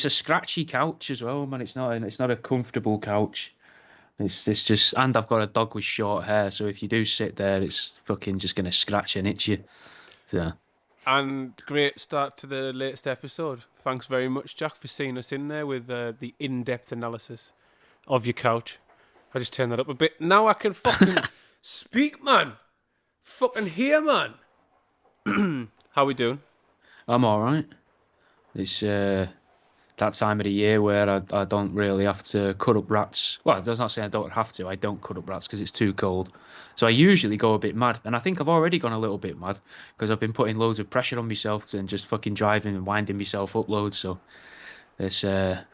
a scratchy couch as well, man. It's not a comfortable couch. It's just, and I've got a dog with short hair, so if you do sit there, it's fucking just gonna scratch and itch you. So. And great start to the latest episode. Thanks very much, Jack, for seeing us in there with the in-depth analysis of your couch. I just turned that up a bit. Now I can fucking speak, man. Fucking hear, man. How we doing? I'm all right. It's that time of the year where I don't really have to cut up rats. Well, it does not say I don't have to. I don't cut up rats because it's too cold. So I usually go a bit mad. And I think I've already gone a little bit mad because I've been putting loads of pressure on myself and just fucking driving and winding myself up loads. So this, Are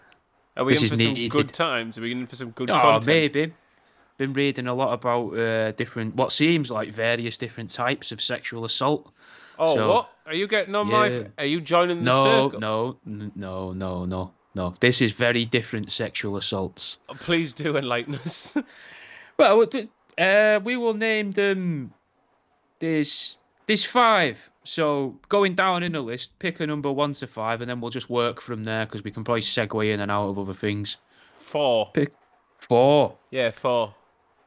we this in is for some needed. good times? Are we in for some good Oh, content? maybe. Been reading a lot about different, what seems like various different types of sexual assault. Oh, So, what? Are you getting on my... yeah. Are you joining the No, circle? no. This is very different sexual assaults. Oh, please do enlighten us. Well, we will name them. There's 5. So going down in the list, pick a number 1 to 5, and then we'll just work from there because we can probably segue in and out of other things. 4. Pick 4. Yeah, 4.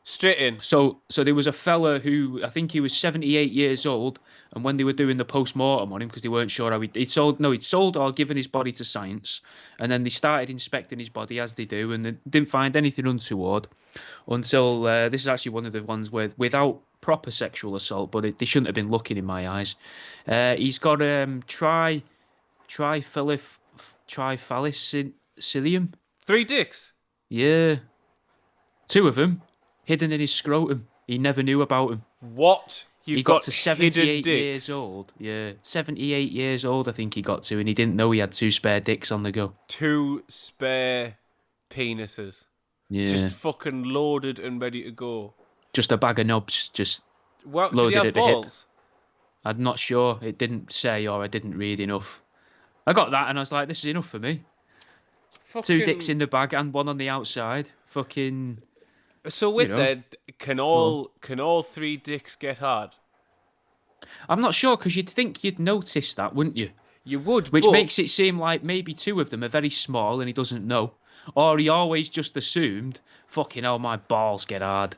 Straight in. So there was a fella who, I think he was 78 years old, and when they were doing the post-mortem on him, because they weren't sure how he'd sold or given his body to science, and then they started inspecting his body as they do, and they didn't find anything untoward until this is actually one of the ones without proper sexual assault, but they shouldn't have been looking in my eyes. He's got triphallicilium. 3 dicks. Yeah. 2 of them hidden in his scrotum. He never knew about him. What? He got to 78 years old. Yeah, 78 years old I think he got to, and he didn't know he had 2 spare dicks on the go. 2 spare penises. Yeah. Just fucking loaded and ready to go. Just a bag of knobs, just Well, loaded did he have at the hip. balls? I'm not sure. It didn't say, or I didn't read enough. I got that, and I was like, this is enough for me. Fucking... 2 dicks in the bag and 1 on the outside. Fucking... So with that, can all 3 dicks get hard? I'm not sure, because you'd think you'd notice that, wouldn't you? You would, Which but... makes it seem like maybe 2 of them are very small and he doesn't know. Or he always just assumed, fucking hell, my balls get hard.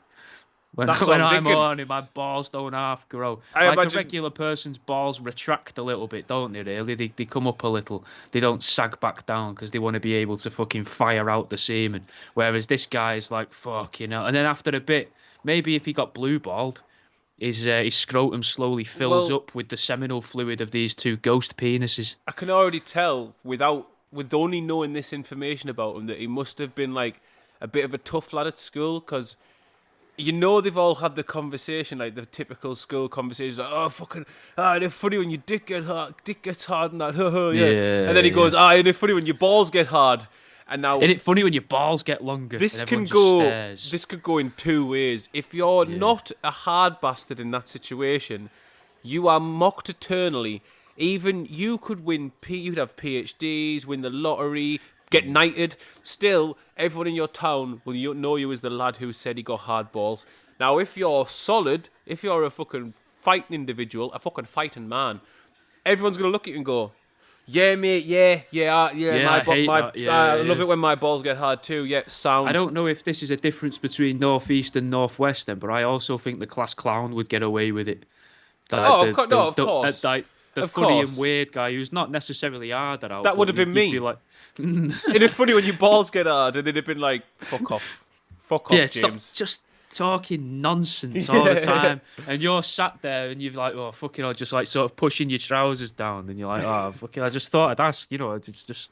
When I'm horny, my balls don't half grow. A regular person's balls retract a little bit, don't they, really? They come up a little. They don't sag back down because they want to be able to fucking fire out the semen. Whereas this guy's like, fucking hell. And then after a bit, maybe if he got blue-balled, his scrotum slowly fills up with the seminal fluid of these 2 ghost penises. I can already tell, with only knowing this information about him, that he must have been like a bit of a tough lad at school, because... You know they've all had the conversation, like the typical school conversation, like, oh, fucking, they're funny when your dick gets hard and that, yeah. And then he goes, and it's funny when your balls get hard. And now... Isn't it funny when your balls get longer? This could go in 2 ways. If you're not a hard bastard in that situation, you are mocked eternally. Even you could win, you'd have PhDs, win the lottery... Get knighted. Still, everyone in your town will know you as the lad who said he got hard balls. Now, if you're solid, if you're a fucking fighting individual, a fucking fighting man, everyone's going to look at you and go, yeah, mate, I love it when my balls get hard too, yeah, sound. I don't know if this is a difference between North East and North West then, but I also think the class clown would get away with it. Of course. The funny and weird guy who's not necessarily hard at all. That would have been me. Like... It's funny when your balls get hard and they'd have been like, fuck off, James. Stop just talking nonsense all the time. And you're sat there and you're like, oh, fucking hell, just like sort of pushing your trousers down. And you're like, oh, fucking, I just thought I'd ask, it's just...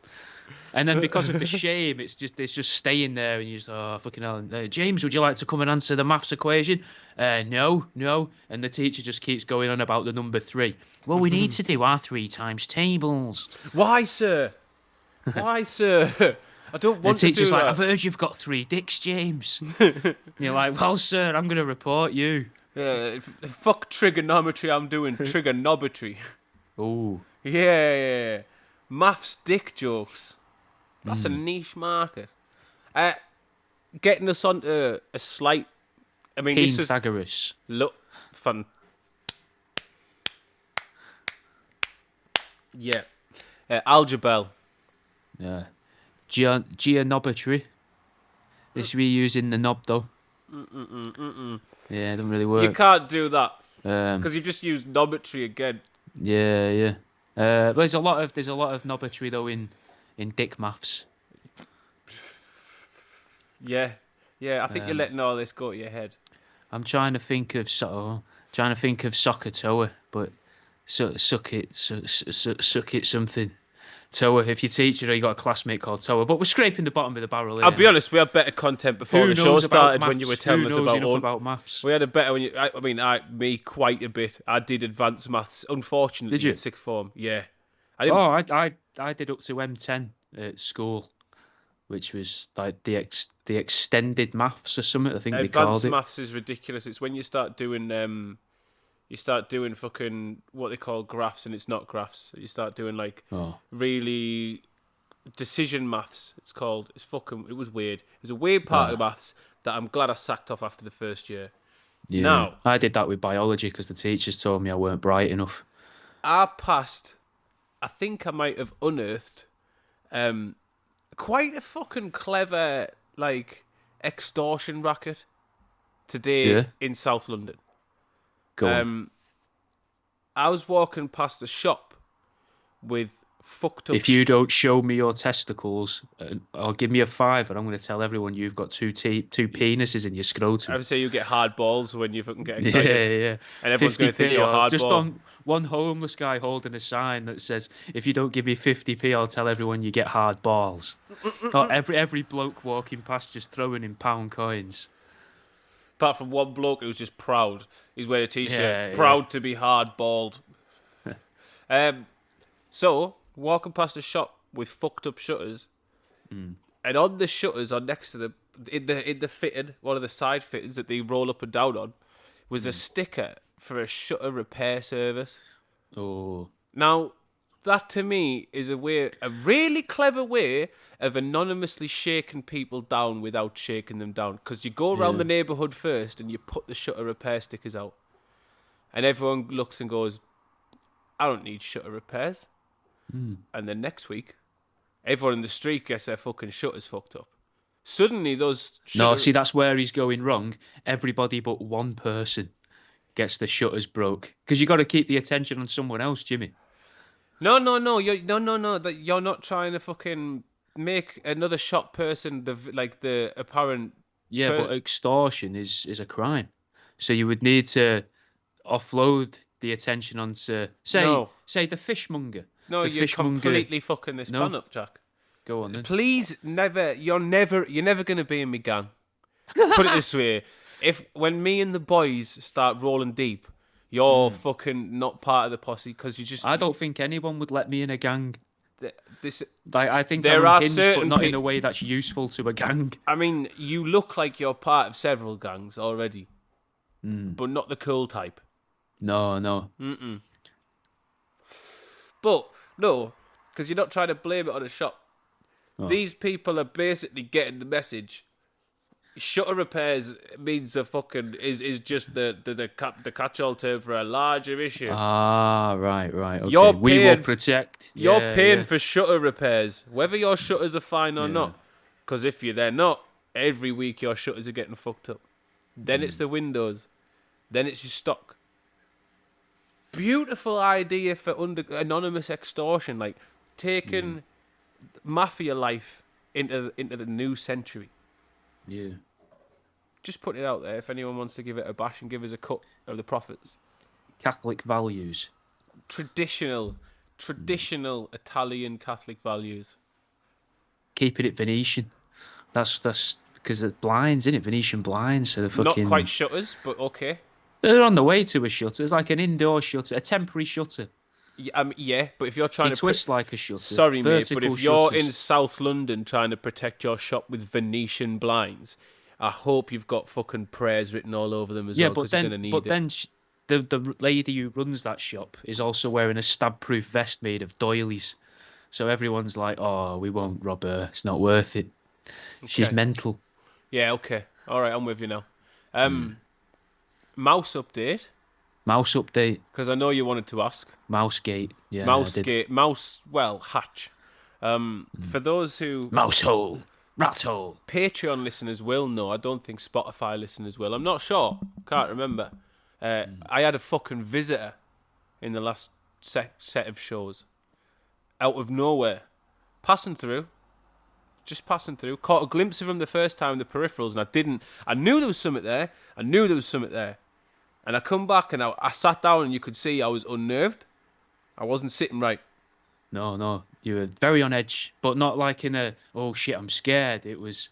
And then because of the shame, it's just staying there, and you just, oh, fucking hell. James, would you like to come and answer the maths equation? No. And the teacher just keeps going on about the number 3. Well, we need to do our 3 times tables. Why, sir? I don't want to do that. The teacher's like, I've heard you've got 3 dicks, James. You're like, well, sir, I'm going to report you. Fuck trigonometry, I'm doing trigonometry. Oh. Yeah. Maths dick jokes. That's a niche market. Getting us onto a slight... I mean, this is... Pythagoras. Look, fun. Yeah. Algebel. Yeah. Geonometry. They should be using the knob though. Yeah, it doesn't really work. You can't do that because you've just used nometry again. Yeah. There's a lot of nometry though in dick maths. Yeah. I think you're letting all this go to your head. I'm trying to think of soccer tower, but suck it something. Tower. If you teach it, or you got a classmate called Tower, but we're scraping the bottom of the barrel here. I'll be honest, we had better content before the show started when you were telling us about maths. We had a better when me quite a bit. I did advanced maths, unfortunately. Did you? In sixth form? Yeah. I did up to M10 at school, which was like the extended maths or something. I think they called it. Advanced maths is ridiculous. It's when you start doing fucking what they call graphs, and it's not graphs. You start doing really decision maths. It's called. It was weird. It was a weird part of maths that I'm glad I sacked off after the first year. Yeah, now, I did that with biology because the teachers told me I weren't bright enough. I passed. I think I might have unearthed quite a fucking clever extortion racket today in South London. I was walking past a shop with fucked up... If you don't show me your testicles, or give me a $5, and I'm going to tell everyone you've got two penises in your scrotum. I would say you get hard balls when you fucking get excited. Yeah. And everyone's going to think you're hard just ball. on one homeless guy holding a sign that says, if you don't give me 50p, I'll tell everyone you get hard balls. Or every bloke walking past just throwing in pound coins. Apart from one bloke who's just proud. He's wearing a t-shirt. Proud to be hard-balled. So, walking past a shop with fucked up shutters, and on the shutters, on next to in the fitting, one of the side fittings that they roll up and down on, was a sticker for a shutter repair service. Oh. Now, that to me is a really clever way of anonymously shaking people down without shaking them down. Because you go around the neighbourhood first and you put the shutter repair stickers out. And everyone looks and goes, I don't need shutter repairs. And then next week, everyone in the street gets their fucking shutters fucked up. Suddenly those... No, see, that's where he's going wrong. Everybody but one person gets the shutters broke. Because you got to keep the attention on someone else, Jimmy. No. You're not trying to fucking make another shop person the apparent. Yeah, but extortion is a crime. So you would need to offload the attention onto say the fishmonger. No, you're completely fucking this plan up, Jack. Go on then. Please, never. You're never going to be in me gang. Put it this way: when me and the boys start rolling deep. You're fucking not part of the posse because you just... I don't think anyone would let me in a gang. I think there I'm are unhinged, certain but not in a way that's useful to a gang. I mean, you look like you're part of several gangs already, but not the cool type. No. But, no, because you're not trying to blame it on a shop. Oh. These people are basically getting the message... Shutter repairs means is just the catch-all term for a larger issue. Ah, right. Okay. We will protect. You're paying for shutter repairs, whether your shutters are fine or not. Because if they're not, every week your shutters are getting fucked up. Then it's the windows. Then it's your stock. Beautiful idea for anonymous extortion, like taking mafia life into the new century. Yeah. Just putting it out there if anyone wants to give it a bash and give us a cut of the profits. Catholic values. Traditional Italian Catholic values. Keeping it Venetian. That's because it's blinds, isn't it? Venetian blinds. So they're not quite shutters, but okay. They're on the way to a shutter. It's like an indoor shutter, a temporary shutter. Yeah, but if you're trying to twist like a shutter. Sorry, mate, but if you're in South London trying to protect your shop with Venetian blinds, I hope you've got fucking prayers written all over them as well, because you're going to need it. Then the lady who runs that shop is also wearing a stab-proof vest made of doilies. So everyone's like, oh, we won't rob her. It's not worth it. Okay. She's mental. Yeah, okay. All right, I'm with you now. Mouse update. Because I know you wanted to ask. Mousegate. Yeah, Mousegate. Hatch. For those who Mouse hole, rat hole. Patreon listeners will know, I don't think Spotify listeners will. I'm not sure. Can't remember. I had a fucking visitor in the last set of shows. Out of nowhere. Passing through. Just passing through. Caught a glimpse of him the first time in the peripherals, and I knew there was something there. And I come back and I sat down and you could see I was unnerved. I wasn't sitting right. No. You were very on edge, but not like in a, oh shit, I'm scared. It was,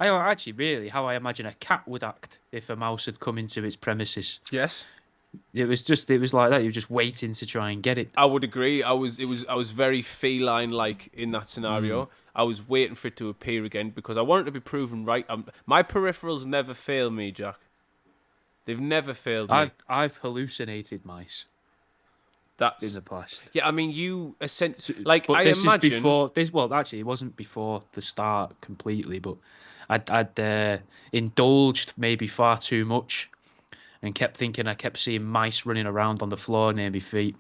actually really how I imagine a cat would act if a mouse had come into its premises. Yes. It was like that. You were just waiting to try and get it. I would agree. I was very feline-like in that scenario. I was waiting for it to appear again because I wanted to be proven right. My peripherals never fail me, Jack. They've never failed me. I've hallucinated mice. That's in the past. Yeah, I mean, you essentially Actually, it wasn't before the start completely, but I'd indulged maybe far too much, and kept seeing mice running around on the floor near my feet.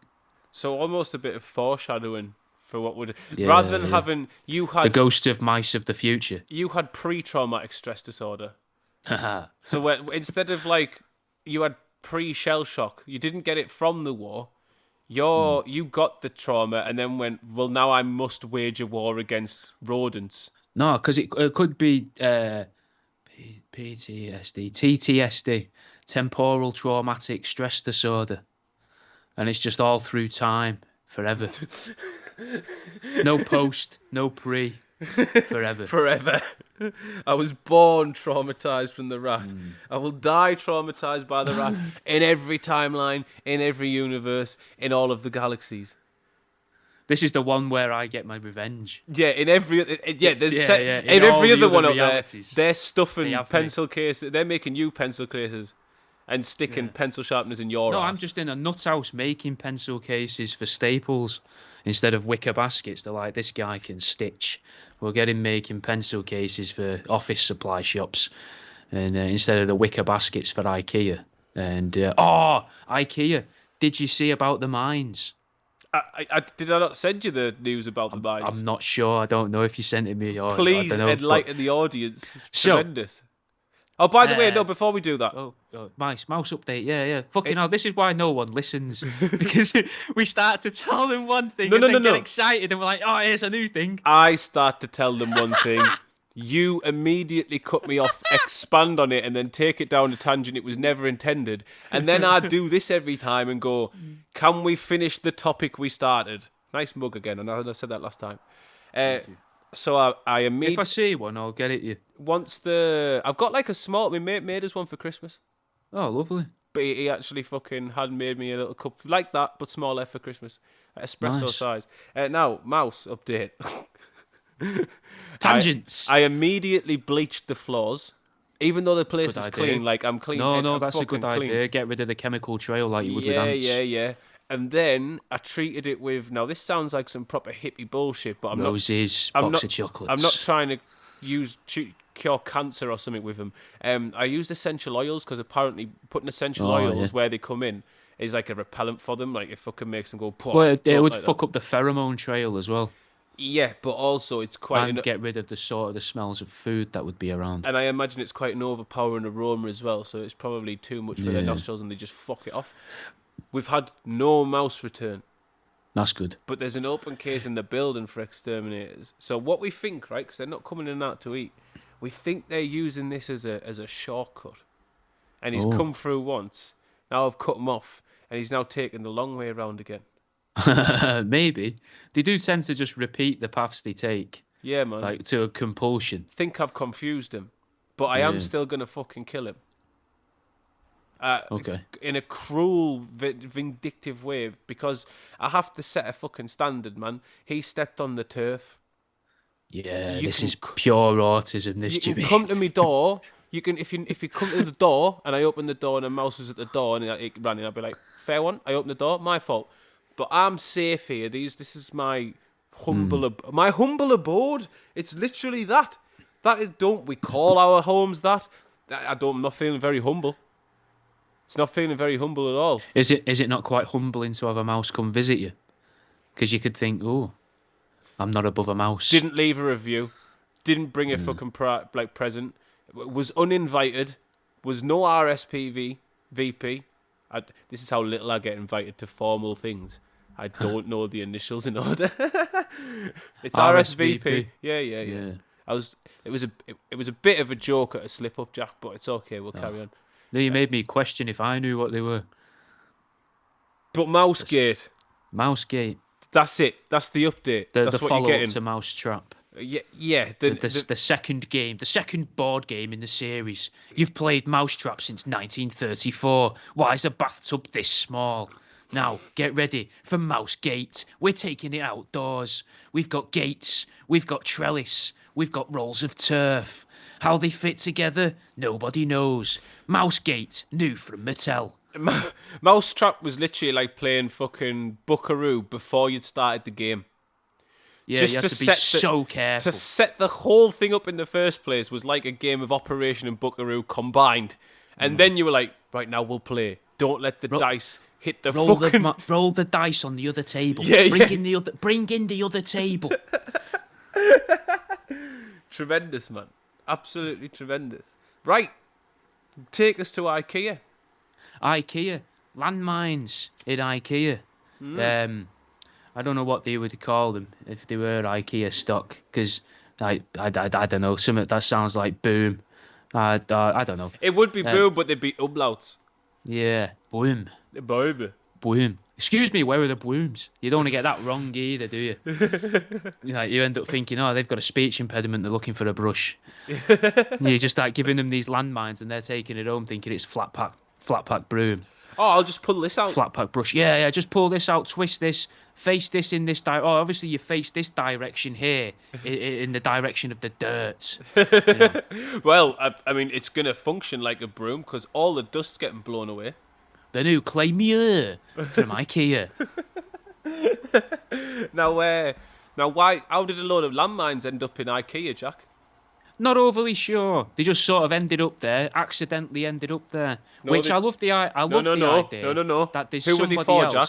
So almost a bit of foreshadowing for what would rather than having the ghost of mice of the future. You had pre-traumatic stress disorder. So instead of like you had pre-shell shock, you didn't get it from the war. You got the trauma and then went, well, now I must wage a war against rodents. No, because it could be PTSD, TTSD, temporal traumatic stress disorder, and it's just all through time, forever. No post, no pre, forever. Forever. I was born traumatized from the rat. I will die traumatized by the rat in every timeline, in every universe, in all of the galaxies. This is the one where I get my revenge. Yeah, in every every other one out there, they're stuffing pencil cases. They're making you pencil cases and sticking pencil sharpeners in your ass. No, I'm just in a nut house making pencil cases for Staples instead of wicker baskets. They're like, this guy can stitch. We'll get him making pencil cases for office supply shops, and instead of the wicker baskets for IKEA. And IKEA! Did you see about the mines? Did I not send you the news about the mines? I'm not sure. I don't know if you sent it me or please enlighten the audience. Tremendous. Oh, by the way, no, before we do that. Mouse update, yeah. Fucking hell, this is why no one listens. Because we start to tell them one thing and get excited and we're like, oh, here's a new thing. I start to tell them one thing. You immediately cut me off, expand on it, and then take it down a tangent it was never intended. And then I do this every time and go, can we finish the topic we started? Nice mug again, and I said that last time. So I immediately... If I see one, I'll get it you. I've got like a small... My mate made us one for Christmas. Oh, lovely. But he actually fucking had made me a little cup like that, but smaller for Christmas. Espresso size. Now, mouse update. Tangents. I immediately bleached the floors, even though the place is clean. Like, I'm clean. No, that's a good idea. Get rid of the chemical trail like you would with ants. Yeah. And then I treated it with... Now, this sounds like some proper hippie bullshit, but Roses, box of chocolates. I'm not trying to cure cancer or something with them. I used essential oils because apparently putting essential oils where they come in is like a repellent for them. Like, it fucking makes them go... Well, it would fuck up the pheromone trail as well. Yeah, but also it's quite... And get rid of the smells of food that would be around. And I imagine it's quite an overpowering aroma as well, so it's probably too much for their nostrils and they just fuck it off. We've had no mouse return. That's good. But there's an open case in the building for exterminators. So what we think, right, because they're not coming in and out to eat, we think they're using this as a shortcut. And he's come through once. Now I've cut him off, and he's now taken the long way around again. Maybe. They do tend to just repeat the paths they take. Yeah, man. Like, to a compulsion. Think I've confused him. But I am still going to fucking kill him. Okay. In a cruel, vindictive way, because I have to set a fucking standard, man. He stepped on the turf. Yeah, this is pure autism. This, you can come to my door. You can if you come to the door and I open the door and a mouse was at the door and it ran in, I'd be like, fair one. I opened the door, my fault. But I'm safe here. This is my humble abode. It's literally that. Don't we call our homes that? I'm not feeling very humble. It's not feeling very humble at all. Is it not quite humbling to have a mouse come visit you? Because you could think, oh, I'm not above a mouse. Didn't leave a review. Didn't bring a fucking present. Was uninvited. Was no RSPV VP. This is how little I get invited to formal things. I don't know the initials in order. It's RSVP. Yeah. It was a bit of a joke at a slip up, Jack, but it's okay. We'll carry on. No, you made me question if I knew what they were. But Mousegate. That's it. That's the update. That's the what you're getting. To Mousetrap. Yeah. The second game, the second board game in the series. You've played Mousetrap since 1934. Why is a bathtub this small? Now, get ready for Mousegate. We're taking it outdoors. We've got gates. We've got trellis. We've got rolls of turf. How they fit together, nobody knows. Mousegate, new from Mattel. Mousetrap was literally like playing fucking Buckaroo before you'd started the game. Yeah, just you have to be so careful. To set the whole thing up in the first place was like a game of Operation and Buckaroo combined. And then you were like, right, now we'll play. Don't let the dice hit the fucking... roll the dice on the other table. Bring in the other table. Tremendous, man. Absolutely tremendous. Right. Take us to IKEA. Landmines in IKEA. I don't know what they would call them if they were IKEA stock, because I don't know. Something that sounds like boom. I don't know. It would be boom, but they'd be umlauts. Yeah, boom. Boom. Excuse me, where are the booms? You don't want to get that wrong either, do you? You end up thinking, they've got a speech impediment, they're looking for a brush. You just start giving them these landmines and they're taking it home thinking it's flat pack broom. Oh, I'll just pull this out. Flat pack brush. Yeah, just pull this out, twist this, face this in this direction. Oh, obviously you face this direction here, in the direction of the dirt. You know? Well, I mean, it's going to function like a broom because all the dust's getting blown away. The new Claymere from IKEA. Now, why? How did a load of landmines end up in IKEA, Jack? Not overly sure. They just sort of accidentally ended up there. I love the idea. No. That there's Who were they for, else. Jack?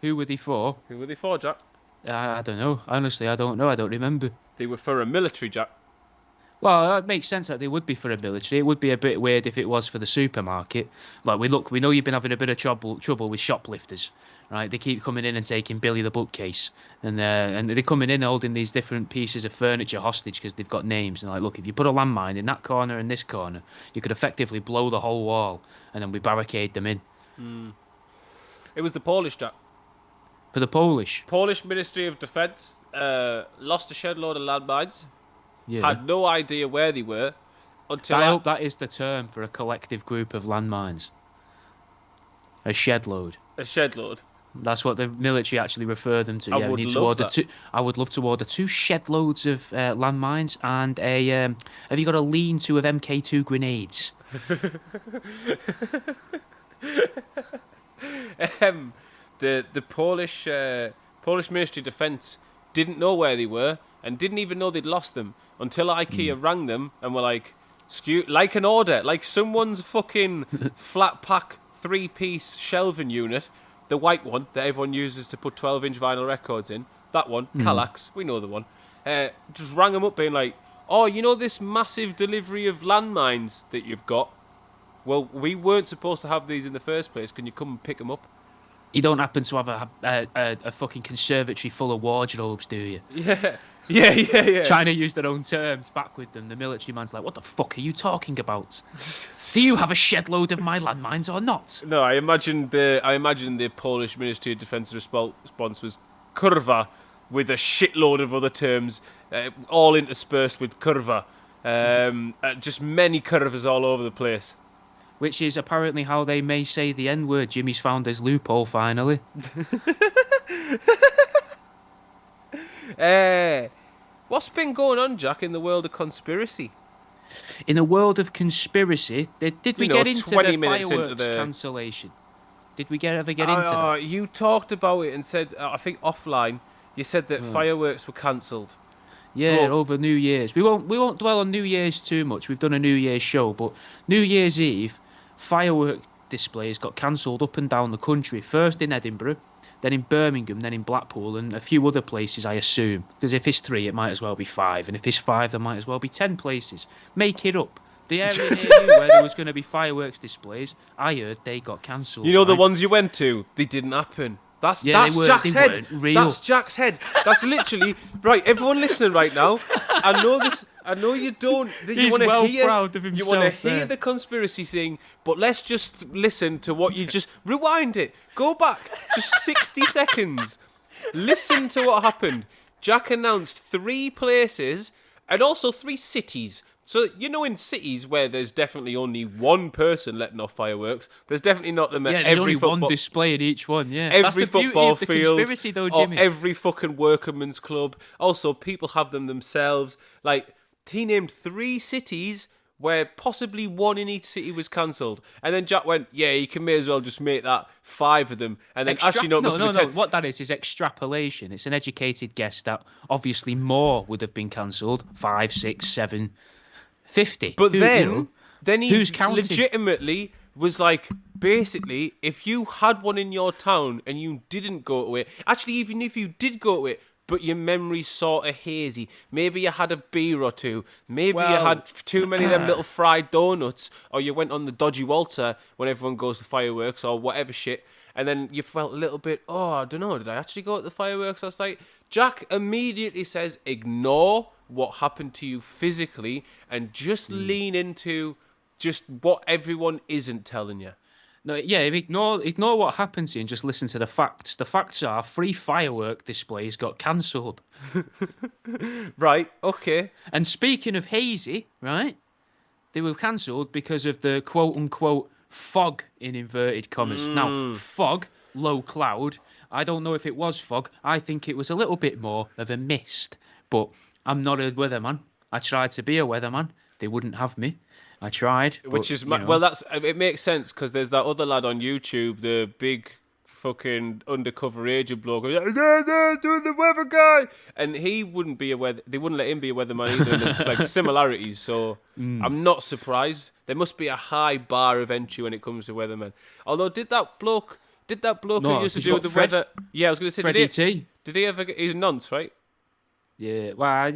Who were they for? Jack? I don't know. Honestly, I don't know. I don't remember. They were for a military, Jack. Well, it makes sense that they would be for a military. It would be a bit weird if it was for the supermarket. Like, we know you've been having a bit of trouble with shoplifters, right? They keep coming in and taking Billy the bookcase, and they're coming in holding these different pieces of furniture hostage because they've got names. And like, look, if you put a landmine in that corner and this corner, you could effectively blow the whole wall, and then we barricade them in. It was the Polish, Jack. For the Polish Ministry of Defence lost a shed load of landmines. Yeah. Had no idea where they were until I hope that is the term for a collective group of landmines. A shed load. That's what the military actually refer them to. I would love to order 2 shed loads of landmines and a. Have you got a lean-to of MK2 grenades? The Polish Ministry of Defence didn't know where they were and didn't even know they'd lost them until IKEA rang them and were like, like an order, like someone's fucking flat pack 3-piece shelving unit, the white one that everyone uses to put 12-inch vinyl records in, that one, Kallax, we know the one, just rang them up being like, oh, you know this massive delivery of landmines that you've got? Well, we weren't supposed to have these in the first place. Can you come and pick them up? You don't happen to have a fucking conservatory full of wardrobes, do you? Yeah. Trying to use their own terms back with them. The military man's like, what the fuck are you talking about? Do you have a shed load of my landmines or not? No, I imagine the Polish Ministry of Defence response was kurwa, with a shitload of other terms, all interspersed with kurwa. Just many kurvas all over the place. Which is apparently how they may say the N-word. Jimmy's found his loophole, finally. What's been going on, Jack, in the world of conspiracy? In the world of conspiracy, did we get into 20 the minutes fireworks into the... cancellation? Did we ever get into that? You talked about it and said, I think offline, you said that fireworks were cancelled. Yeah, over New Year's. We won't dwell on New Year's too much. We've done a New Year's show, but New Year's Eve, firework displays got cancelled up and down the country. First in Edinburgh, then in Birmingham, then in Blackpool, and a few other places, I assume. Because if it's 3, it might as well be 5. And if it's 5, there might as well be 10 places. Make it up. The area near you where there was going to be fireworks displays, I heard they got cancelled. You know, the ones you went to, they didn't happen. That's Jack's head. That's Jack's head. That's literally right. Everyone listening right now. I know this. I know you don't. He's proud of himself. You want to hear the conspiracy thing, but let's just listen to what you just rewind it. Go back just 60 seconds. Listen to what happened. Jack announced 3 places and also 3 cities. So, you know, in cities where there's definitely only one person letting off fireworks, there's definitely not them at there's every only football... one display at each one, yeah. Every That's the football beauty of the field, conspiracy, though, or Jimmy. every fucking workman's club. Also, people have them themselves. Like, he named 3 cities where possibly one in each city was cancelled. And then Jack went, yeah, you can may as well just make that 5 of them. And then actually, no, it must have been 10. What that is extrapolation. It's an educated guess that obviously more would have been cancelled. 5, 6, 7... 50. But then he who's counting? Legitimately was like, basically, if you had one in your town and you didn't go to it, actually, even if you did go to it, but your memory's sort of hazy, maybe you had a beer or 2, maybe you had too many of them little fried donuts, or you went on the dodgy Walter when everyone goes to fireworks or whatever shit, and then you felt a little bit, I don't know, did I actually go to the fireworks last night? Jack immediately says, ignore what happened to you physically and just lean into just what everyone isn't telling you. No, yeah, ignore what happened to you and just listen to the facts. The facts are 3 firework displays got cancelled. Right, okay. And speaking of hazy, right, they were cancelled because of the quote-unquote fog in inverted commas. Now, fog, low cloud, I don't know if it was fog. I think it was a little bit more of a mist, but I'm not a weatherman. I tried to be a weatherman. They wouldn't have me. I tried. Which is, well, it makes sense because there's that other lad on YouTube, the big fucking undercover agent bloke, doing the weather guy. And he wouldn't be they wouldn't let him be a weatherman either. And there's like similarities. So I'm not surprised. There must be a high bar of entry when it comes to weathermen. Although, did that bloke who used to do the weather? Yeah, I was going to say, did he ever get, he's a nonce, right? Yeah, well, I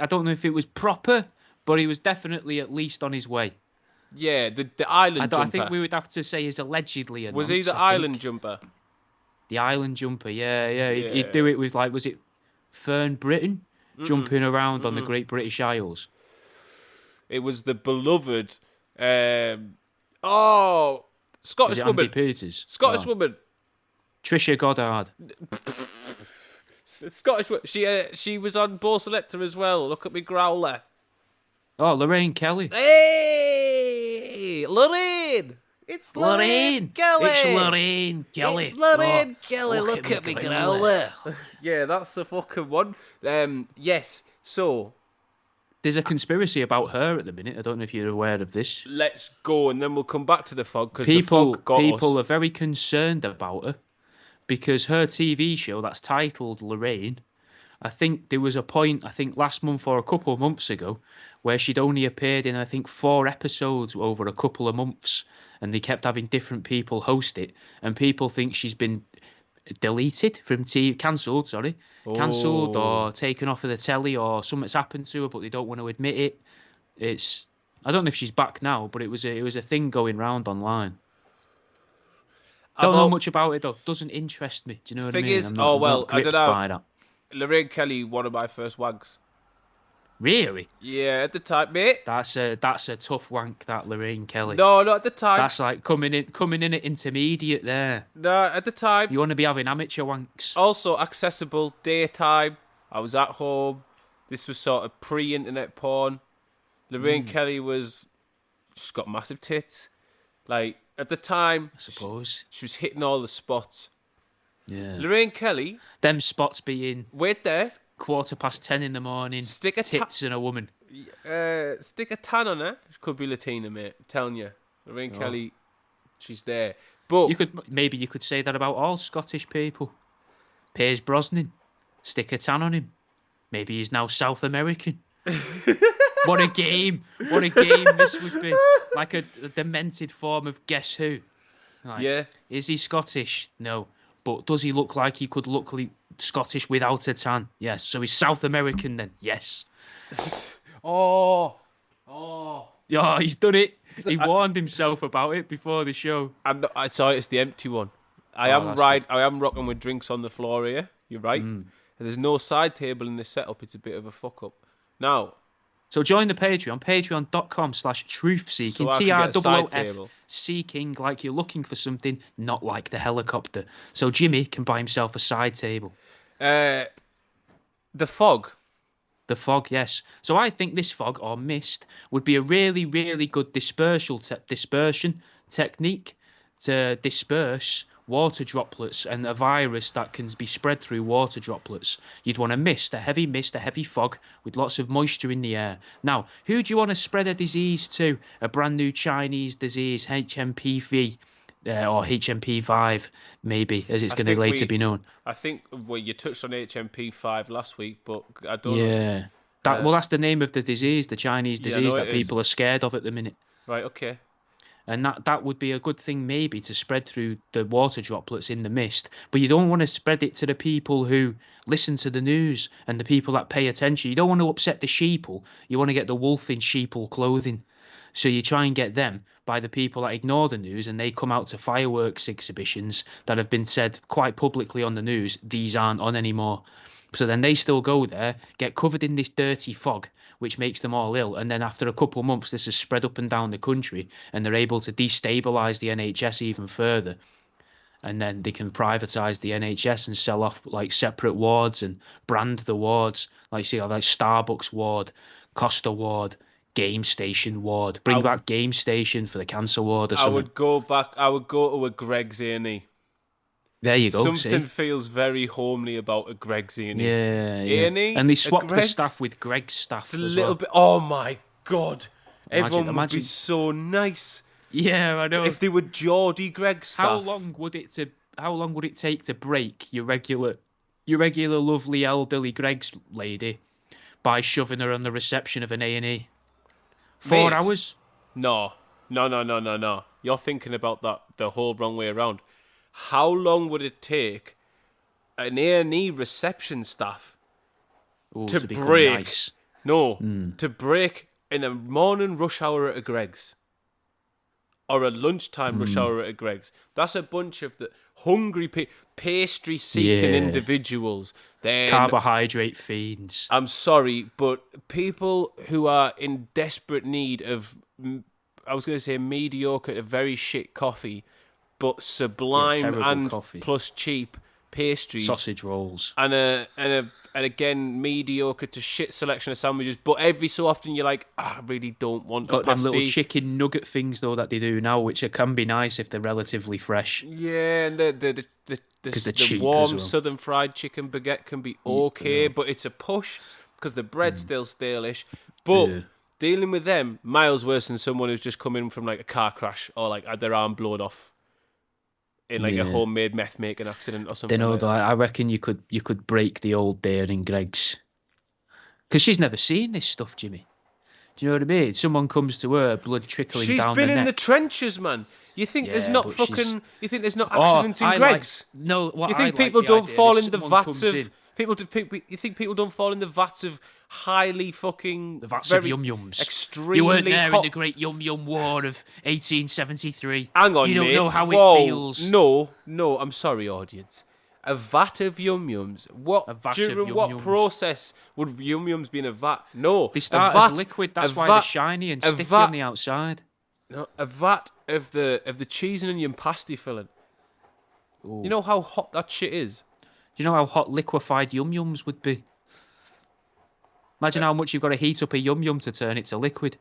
don't know if it was proper, but he was definitely at least on his way. Yeah, the island jumper. I think we would have to say he's allegedly a nonce. Was he the island jumper? The island jumper, yeah. He'd do it with, like, was it Fern Britain? Jumping around on the Great British Isles. It was the beloved... Scottish woman. Andy Peters? Scottish woman. Trisha Goddard. Scottish woman. She was on Bo Selector as well. Look at me growler. Oh, Lorraine Kelly. Hey! Lorraine! It's Lorraine Kelly! It's Lorraine Kelly. It's Lorraine Kelly. Look at me growler. Yeah, that's the fucking one. Yes, so... There's a conspiracy about her at the minute. I don't know if you're aware of this. Let's go, and then we'll come back to the fog, because the fog got us. People are very concerned about her, because her TV show that's titled Lorraine, I think there was a point, last month or a couple of months ago, where she'd only appeared in, 4 episodes over a couple of months, and they kept having different people host it, and people think she's been deleted from TV, cancelled or taken off of the telly, or something's happened to her, but they don't want to admit it. I don't know if she's back now, but it was a thing going round online. Don't know much about it though. Doesn't interest me. Do you know what I mean? I'm not I don't know. By that. Lorraine Kelly, one of my first wags. Really? Yeah, at the time, mate. That's a tough wank, that Lorraine Kelly. No, not at the time. That's like coming in at intermediate there. No, at the time. You want to be having amateur wanks. Also accessible, daytime. I was at home. This was sort of pre-internet porn. Lorraine Kelly just got massive tits. Like, at the time, I suppose. She was hitting all the spots. Yeah. Lorraine Kelly. Them spots being... Wait there. 10:15 in the morning. Stick a tits in a woman. Stick a tan on her. She could be Latina, mate. I'm telling you. Lorraine Kelly, she's there. But maybe you could say that about all Scottish people. Piers Brosnan. Stick a tan on him. Maybe he's now South American. What a game this would be. Like a demented form of Guess Who. Like, yeah. Is he Scottish? No. but does he look like he could look Scottish without a tan? Yes. So he's South American then? Yes. Oh. Yeah, he's done it. He warned himself about it before the show. I saw it's the empty one. I am rocking with drinks on the floor here. You're right. There's no side table in this setup. It's a bit of a fuck up. Now, so join the Patreon, patreon.com/truthseeking, so TROOF seeking, like you're looking for something, not like the helicopter. So Jimmy can buy himself a side table. The fog. The fog, yes. So I think this fog or mist would be a really, really good dispersion technique to disperse water droplets and a virus that can be spread through water droplets. You'd want a heavy fog with lots of moisture in the air. Now, who do you want to spread a disease to? A brand new Chinese disease, HMPV, or HMP5, maybe, as it's going to later be known. I think, well, you touched on HMP5 last week, but I don't know. Yeah. Well, that's the name of the disease, the Chinese disease that people are scared of at the minute. Right, okay. And that would be a good thing maybe to spread through the water droplets in the mist. But you don't want to spread it to the people who listen to the news and the people that pay attention. You don't want to upset the sheeple. You want to get the wolf in sheeple clothing. So you try and get them by the people that ignore the news, and they come out to fireworks exhibitions that have been said quite publicly on the news, these aren't on anymore. So then they still go there, get covered in this dirty fog, which makes them all ill. And then after a couple of months, this is spread up and down the country, and they're able to destabilise the NHS even further. And then they can privatise the NHS and sell off like separate wards and brand the wards. Like, see, like Starbucks ward, Costa ward, Game Station ward. Bring back Game Station for the cancer ward or something. I would go to a Greg's A&E. There you go. Something feels very homely about a Greg's A&E. Yeah. A&E, and they swapped the staff with Greg's staff. It's a little bit. Oh my god! Everyone would be so nice. Yeah, I know. If they were Geordie Greg's staff. How long would it take to break your regular lovely elderly Greg's lady by shoving her on the reception of an A&E? 4 hours? No. You're thinking about that the whole wrong way around. How long would it take an A&E reception staff to break? Nice. To break in a morning rush hour at a Greg's or a lunchtime rush hour at a Greg's? That's a bunch of the hungry pastry-seeking individuals. Then carbohydrate fiends. I'm sorry, but people who are in desperate need of, I was going to say mediocre to very shit coffee, but sublime and coffee, plus cheap pastries, sausage rolls, and again mediocre to shit selection of sandwiches. But every so often you're like, I really don't want a pasty. Got them little chicken nugget things though that they do now, which can be nice if they're relatively fresh. Yeah, and the warm southern fried chicken baguette can be okay, but it's a push because the bread's still stale-ish. But dealing with them, miles worse than someone who's just come in from like a car crash or like had their arm blown off in like a homemade meth making accident or something. I reckon you could break the old Daring Greg's, because she's never seen this stuff, Jimmy. Do you know what I mean? Someone comes to her, blood trickling down the neck. She's been in the trenches, man. You think there's not accidents in Greg's? You think people don't fall in the vats of people? You think people don't fall in the vats of highly fucking of yum-yums? Extremely You weren't there hot in the Great Yum-Yum War of 1873. Hang on, you don't mate. know how it feels. No, I'm sorry, audience. A vat of yum-yums. During what process would yum-yums be in a vat? No, they start as liquid. That's why they're shiny and sticky on the outside. No, a vat of the cheese and onion pasty filling. Ooh. You know how hot that shit is? Do you know how hot liquefied yum-yums would be? Imagine how much you've got to heat up a yum-yum to turn it to liquid.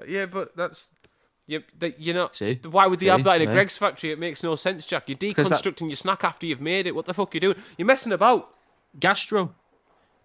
Yeah, but that's... You know, why would they have that in a Greg's factory? It makes no sense, Jack. You're deconstructing your snack after you've made it. What the fuck are you doing? You're messing about. Gastro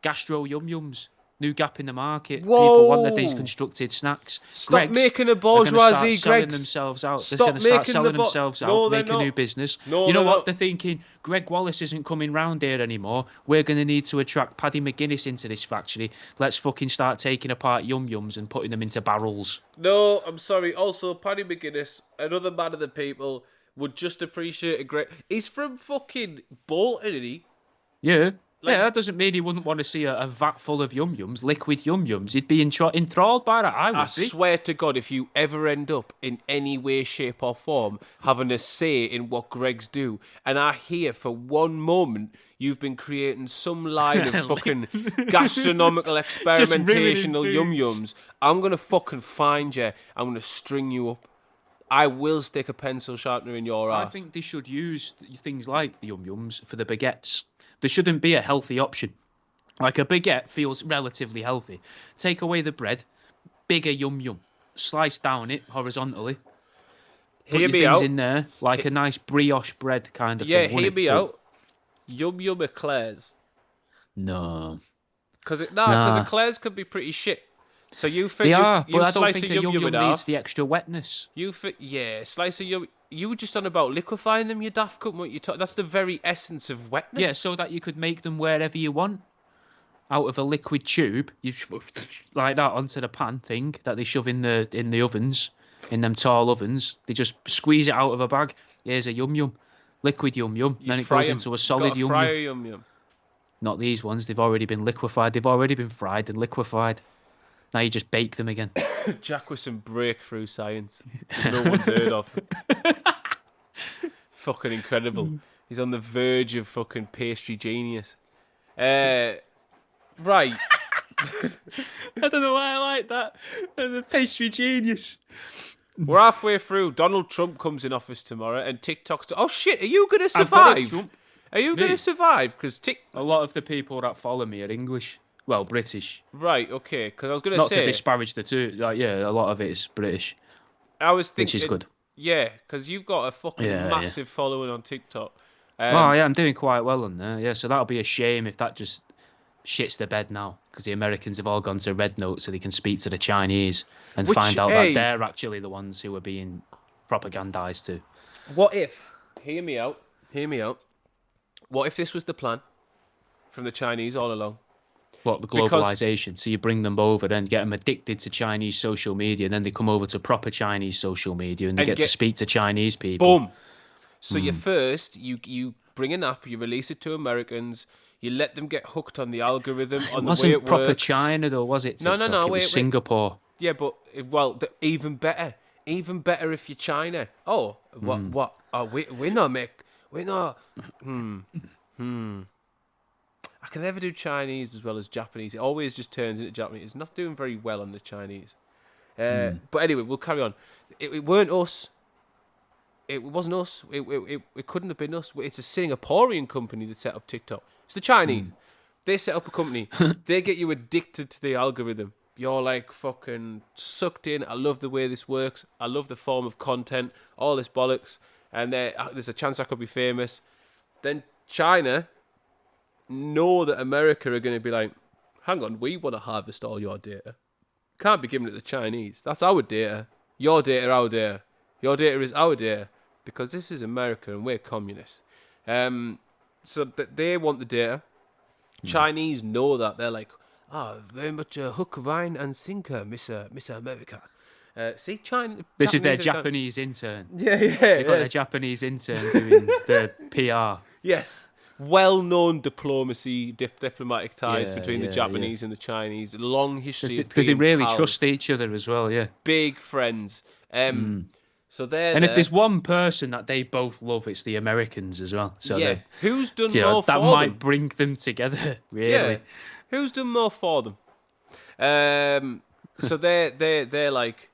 yum-yums. New gap in the market. Whoa. People want their deconstructed snacks. Stop making a bourgeoisie, Greg's. Themselves out. Stop They're going to start making selling themselves out, make a new business. No, you know what? They're thinking, Greg Wallace isn't coming round here anymore. We're going to need to attract Paddy McGuinness into this factory. Let's fucking start taking apart yum-yums and putting them into barrels. No, I'm sorry. Also, Paddy McGuinness, another man of the people, would just appreciate a great... He's from fucking Bolton, isn't he? Yeah. Yeah, that doesn't mean he wouldn't want to see a vat full of yum-yums, liquid yum-yums. He'd be enthralled by that, I would be. Swear to God, if you ever end up in any way, shape or form having a say in what Greg's do, and I hear for one moment you've been creating some line of fucking gastronomical experimentational yum-yums, I'm going to fucking find you. I'm going to string you up. I will stick a pencil sharpener in your ass. I think they should use things like the yum-yums for the baguettes. There shouldn't be a healthy option. Like a baguette feels relatively healthy. Take away the bread, bigger yum-yum. Slice down it horizontally. Put your things in there, like a nice brioche bread kind of thing. Yeah, hear me out. Yum-yum eclairs. No. Because eclairs could be pretty shit. So you think they are, you but I slice don't think a yum-yum needs the extra wetness. Slice a yum. You were just on about liquefying them, you daft cunt. That's the very essence of wetness. Yeah, so that you could make them wherever you want. Out of a liquid tube, you like that onto the pan thing that they shove in the ovens, in them tall ovens. They just squeeze it out of a bag. Here's a yum-yum, liquid yum-yum. Then it goes into a solid yum-yum. Fry a yum-yum. Not these ones. They've already been liquefied. They've already been fried and liquefied. Now you just bake them again. Jack with some breakthrough science no one's heard of. Fucking incredible. He's on the verge of fucking pastry genius. Right. I don't know why I like that. The pastry genius. We're halfway through. Donald Trump comes in office tomorrow, and TikTok's... Oh shit, are you going to survive? Are you going to survive? Because a lot of the people that follow me are English. Well, British. Right, okay, because I was going to say... Not to disparage the two. Like, yeah, a lot of it is British. I was thinking... Which is good. Yeah, because you've got a fucking massive following on TikTok. Oh, yeah, I'm doing quite well on there. Yeah, so that'll be a shame if that just shits the bed now, because the Americans have all gone to Red Note so they can speak to the Chinese and find out that they're actually the ones who are being propagandized to. What if... Hear me out. What if this was the plan from the Chinese all along? What, the globalization? So you bring them over, then get them addicted to Chinese social media, and then they come over to proper Chinese social media, and they get to speak to Chinese people. Boom. So you bring an app, you release it to Americans, you let them get hooked on the algorithm, on the way it works. It wasn't proper China, though, was it? TikTok? No. It was Singapore. Yeah, but even better if you're China. Oh, what? Oh, we're not. I can never do Chinese as well as Japanese. It always just turns into Japanese. It's not doing very well on the Chinese. But anyway, we'll carry on. It weren't us. It wasn't us. It couldn't have been us. It's a Singaporean company that set up TikTok. It's the Chinese. They set up a company. They get you addicted to the algorithm. You're like fucking sucked in. I love the way this works. I love the form of content. All this bollocks. And there's a chance I could be famous. Then China know that America are going to be like, hang on, we want to harvest all your data. Can't be giving it to the Chinese. That's our data. Your data, our data. Your data is our data. Because this is America and we're communists. So they want the data. Chinese know that. They're like, very much a hook, line and sinker, Miss America. See, China... This is their Japanese intern. Yeah. They've got a Japanese intern doing the PR. Yes. Well-known diplomatic ties between the Japanese and the Chinese. Long history of being because they really pals. trust each other as well, yeah. Big friends. So if there's one person that they both love, it's the Americans as well. So who's done more for them? That might bring them together, really. Yeah. Who's done more for them? So they're like,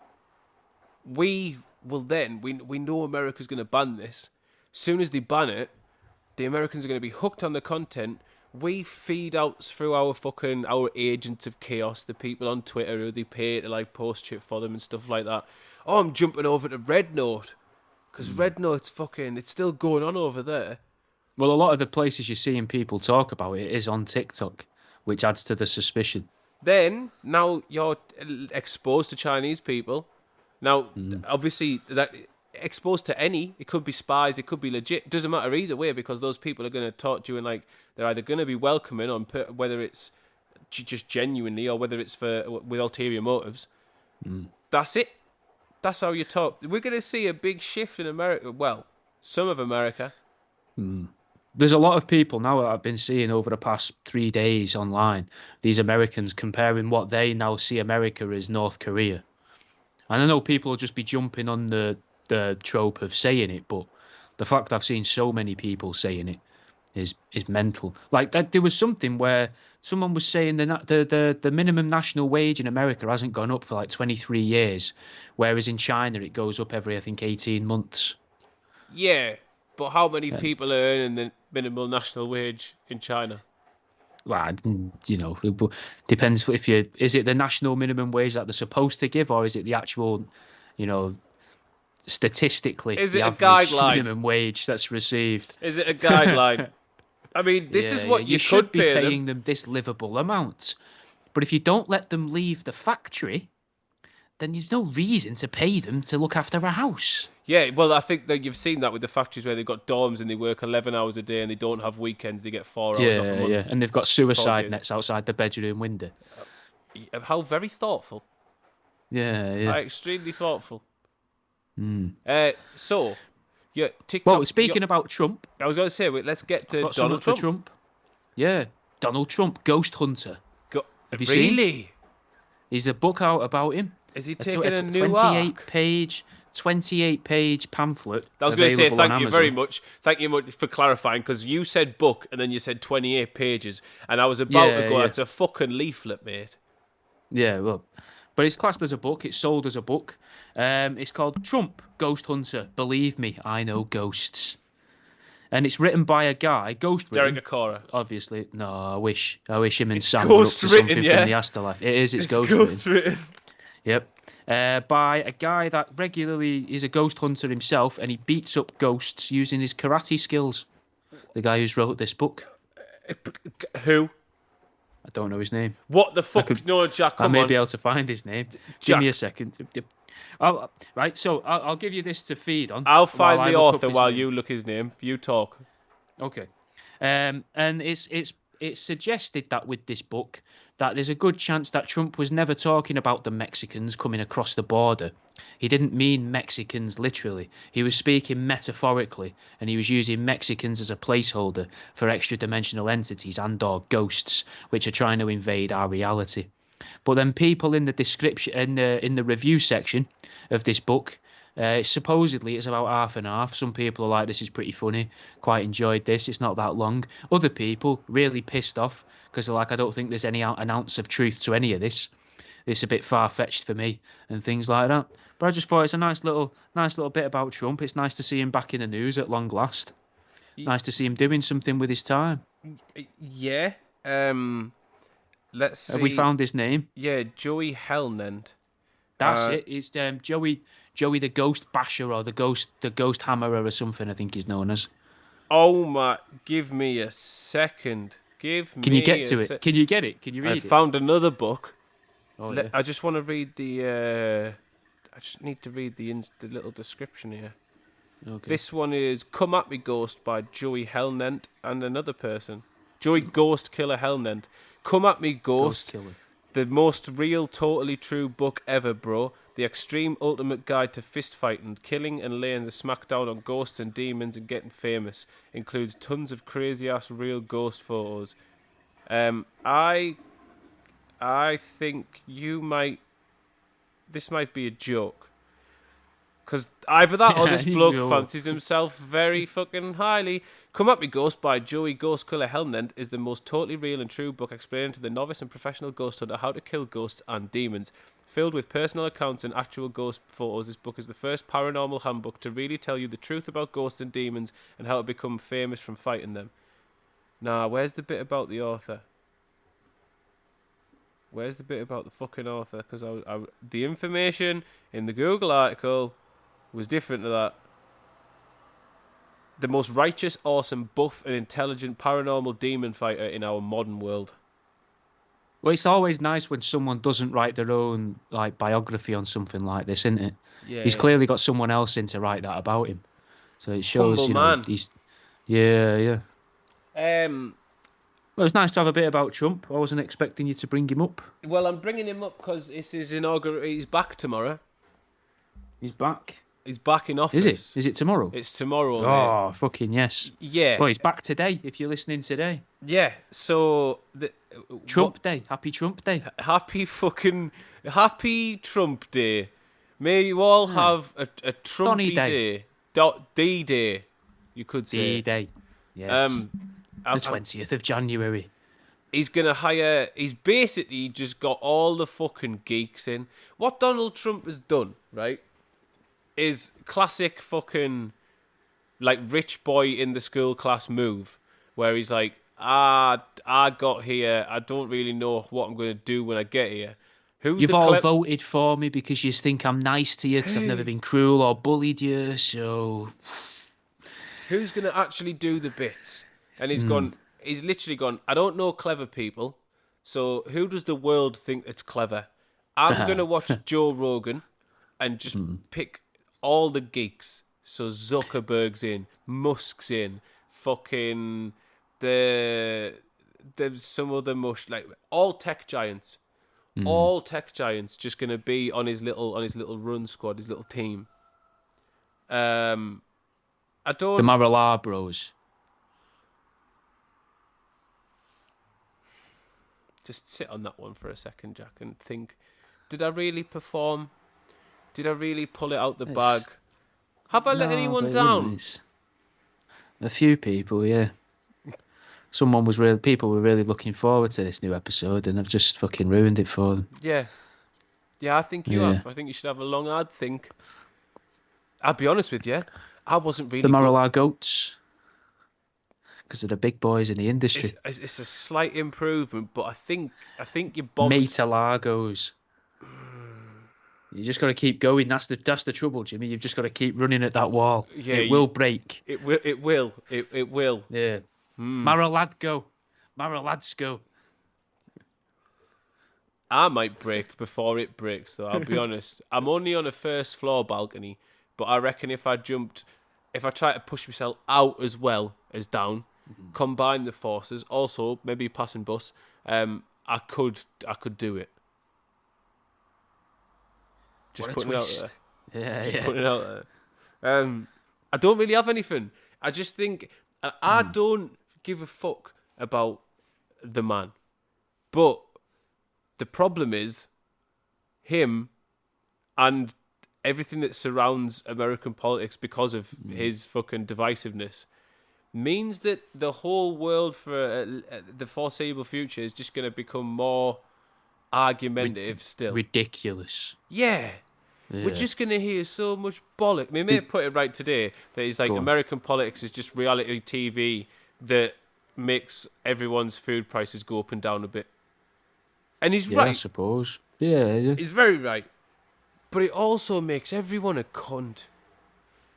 we know America's going to ban this. Soon as they ban it, the Americans are going to be hooked on the content. We feed out through our agents of chaos, the people on Twitter who they pay to like post shit for them and stuff like that. Oh, I'm jumping over to Red Note because Red Note's it's still going on over there. Well, a lot of the places you're seeing people talk about it is on TikTok, which adds to the suspicion. Then now you're exposed to Chinese people. Now, obviously that. Exposed to it could be spies, it could be legit. Doesn't matter either way because those people are going to talk to you and like they're either going to be welcoming on whether it's just genuinely or whether it's with ulterior motives. That's it. That's how you talk. We're going to see a big shift in America. Well, Some of America. There's a lot of people now that I've been seeing over the past 3 days online, these Americans comparing what they now see America as North Korea. And I know people will just be jumping on the trope of saying it, but the fact I've seen so many people saying it is mental. Like that, there was something where someone was saying the minimum national wage in America hasn't gone up for like 23 years, whereas in China it goes up every, I think, 18 months. Yeah, but how many people are earning the minimum national wage in China? Well, you know, it depends if is it the national minimum wage that they're supposed to give, or is it the actual, you know, statistically is the it a average guideline? Minimum wage that's received? Is it a guideline? I mean, this is what you should could be pay paying them this livable amount, but if you don't let them leave the factory, then there's no reason to pay them to look after a house. Yeah, well, I think that you've seen that with the factories where they've got dorms and they work 11 hours a day and they don't have weekends. They get 4 hours off a month. Yeah, and they've got suicide nets outside the bedroom window. How very thoughtful. Yeah. Extremely thoughtful. So, TikTok. Well, speaking about Trump, I was going to say, let's get to Donald Trump. Yeah, Donald Trump, Ghost Hunter. Have you seen? There's a book out about him. Is he taking a new arc? 28-page pamphlet. I was going to say thank you very much. Thank you much for clarifying, because you said book and then you said 28 pages, and I was about to go, that's a fucking leaflet, mate. Yeah, well, but it's classed as a book. It's sold as a book. It's called Trump, Ghost Hunter. Believe me, I know ghosts. And it's written by a guy, Derek Acora. Obviously. No, I wish him and Sam were up to something from the afterlife. It's ghost written. Yep. By a guy that regularly is a ghost hunter himself, and he beats up ghosts using his karate skills. The guy who's wrote this book. Who? I don't know his name. What the fuck? No, Jack, come on. I may be able to find his name. Give me a second. Right, so I'll give you this to feed on. I'll find the author while you look his name. You talk. Okay. And it's suggested that with this book, that there's a good chance that Trump was never talking about the Mexicans coming across the border. He didn't mean Mexicans literally. He was speaking metaphorically, and he was using Mexicans as a placeholder for extra-dimensional entities and/or ghosts, which are trying to invade our reality. But then people in the description, in the review section of this book, supposedly it's about half and half. Some people are like, this is pretty funny, quite enjoyed this, it's not that long. Other people really pissed off because they're like, I don't think there's an ounce of truth to any of this. It's a bit far-fetched for me and things like that. But I just thought it's a nice little bit about Trump. It's nice to see him back in the news at long last. Nice to see him doing something with his time. Yeah. Let's see. Have we found his name? Yeah, Joey Hellnend. That's it. It's Joey the Ghost Basher, or the Ghost Hammerer or something, I think he's known as. Oh my! Give me a second. Can you get to it? Can you get it? Can you read it? I found another book. Yeah. I just want to read the. I just need to read the little description here. Okay. This one is "Come at Me, Ghost" by Joey Hellnent and another person. Joey Ghost Killer Hellnent. Come at me, Ghost. The most real, totally true book ever, bro. The extreme ultimate guide to fist fighting, killing and laying the smackdown on ghosts and demons and getting famous. Includes tons of crazy ass real ghost photos. I think this might be a joke. Because either that or this bloke fancies himself very fucking highly. Come At Me Ghost by Joey Ghost Killer Hellnent is the most totally real and true book explaining to the novice and professional ghost hunter how to kill ghosts and demons. Filled with personal accounts and actual ghost photos, this book is the first paranormal handbook to really tell you the truth about ghosts and demons and how to become famous from fighting them. Nah, where's the bit about the author? Where's the bit about the fucking author? Because the information in the Google article was different to that. The most righteous, awesome, buff, and intelligent paranormal demon fighter in our modern world. Well, it's always nice when someone doesn't write their own biography on something like this, isn't it? Yeah. He's clearly got someone else in to write that about him, so it shows. Humble man. He's. Yeah. Well, it's nice to have a bit about Trump. I wasn't expecting you to bring him up. Well, I'm bringing him up because it's his inaugural. He's back tomorrow. He's back. He's back in office. Is it? Is it tomorrow? It's tomorrow, mate. Oh, fucking yes. Yeah. Well, he's back today, if you're listening today. Yeah, so... Trump Day. Happy Trump Day. Happy Trump Day. May you all have a Trumpy day. D-Day, you could say. D-Day, yes. The 20th of January. He's basically just got all the fucking geeks in. What Donald Trump has done, right, is classic fucking, like, rich boy in the school class move, where he's like, I got here, I don't really know what I'm going to do when I get here. You've all voted for me because you think I'm nice to you because I've never been cruel or bullied you, so... Who's going to actually do the bits? And he's literally gone, I don't know clever people, so who does the world think it's clever? I'm going to watch Joe Rogan and just pick all the geeks. So Zuckerberg's in, Musk's in, fucking there's some other mush, like all tech giants. All tech giants just going to be on his little run squad, his little team. The Mar-a-Lago bros. Just sit on that one for a second, Jack, and think, did I really perform? Did I really pull it out the bag? Have I let anyone down? A few people, yeah. People were really looking forward to this new episode, and I've just fucking ruined it for them. Yeah, I think you have. I think you should have a long, hard think. I'll be honest with you, I wasn't really... The Mar-a-Lago goats. Because of the big boys in the industry. It's a slight improvement, but I think you bombed... Mate-a-Lagos. You just got to keep going. That's the trouble, Jimmy. You've just got to keep running at that wall. Yeah, it will break. It will. Yeah. Mar-a-Lago. Mar-a-Ladsco. I might break before it breaks, though. I'll be honest. I'm only on a first floor balcony, but I reckon if I try to push myself out as well as down, combine the forces, also maybe passing bus, I could do it. Just putting it out there. Putting it out there. I don't really have anything. I just think I don't give a fuck about the man, but the problem is him and everything that surrounds American politics because of his fucking divisiveness means that the whole world for the foreseeable future is just going to become more argumentative still. Ridiculous. Yeah. We're just going to hear so much bollock. My mate put it right today that he's like, American politics is just reality TV that makes everyone's food prices go up and down a bit. And he's right. I suppose. Yeah. He's very right. But it also makes everyone a cunt.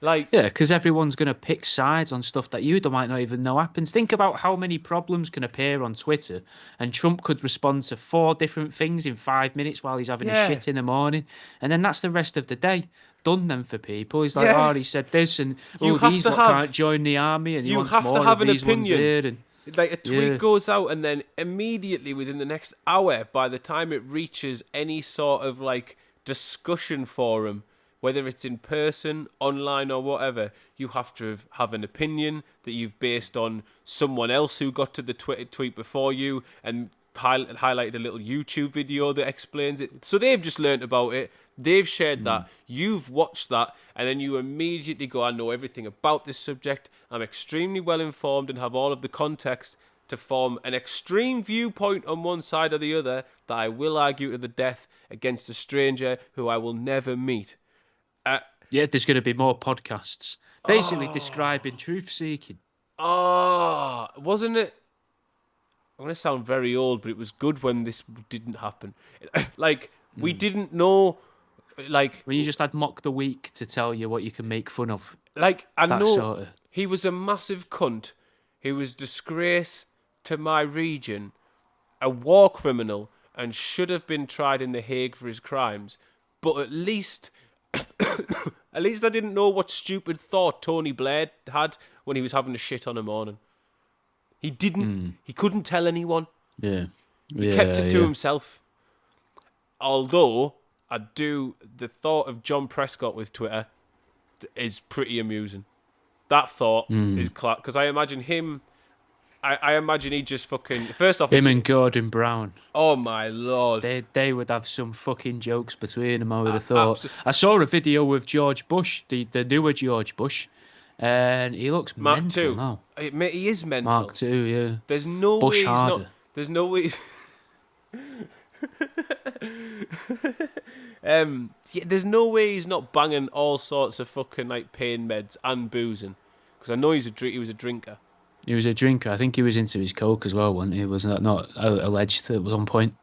Like, yeah, because everyone's going to pick sides on stuff that you might not even know happens. Think about how many problems can appear on Twitter, and Trump could respond to 4 different things in 5 minutes while he's having a shit in the morning, and then that's the rest of the day. Done them for people. He's like, he said this, and these can't join the army, and he wants more of these ones here. And like a tweet goes out, and then immediately within the next hour, by the time it reaches any sort of like discussion forum, whether it's in person, online, or whatever, you have to have an opinion that you've based on someone else who got to the tweet before you and highlighted a little YouTube video that explains it. So they've just learnt about it. They've shared that. You've watched that. And then you immediately go, I know everything about this subject. I'm extremely well informed and have all of the context to form an extreme viewpoint on one side or the other that I will argue to the death against a stranger who I will never meet. There's going to be more podcasts basically describing truth-seeking. Wasn't it? I'm going to sound very old, but it was good when this didn't happen. Like, we didn't know, like... When you just had Mock the Week to tell you what you can make fun of. Like, I know he was a massive cunt. He was disgrace to my region, a war criminal, and should have been tried in The Hague for his crimes. But at least... At least I didn't know what stupid thought Tony Blair had when he was having a shit on a morning. He didn't. He couldn't tell anyone. Yeah. He kept it to himself. Although, the thought of John Prescott with Twitter is pretty amusing. That thought is class, because I imagine him. I imagine he just fucking first off him and Gordon Brown. Oh my lord! They would have some fucking jokes between them. I would have thought. I saw a video with George Bush, the newer George Bush, and he looks Mark mental II. now. He is mental. Mark II, yeah. There's no Bush way he's harder. not. There's no way. There's no way he's not banging all sorts of fucking like pain meds and boozing, because I know he was a drinker. He was a drinker. I think he was into his coke as well, wasn't he? Was that not alleged at one point?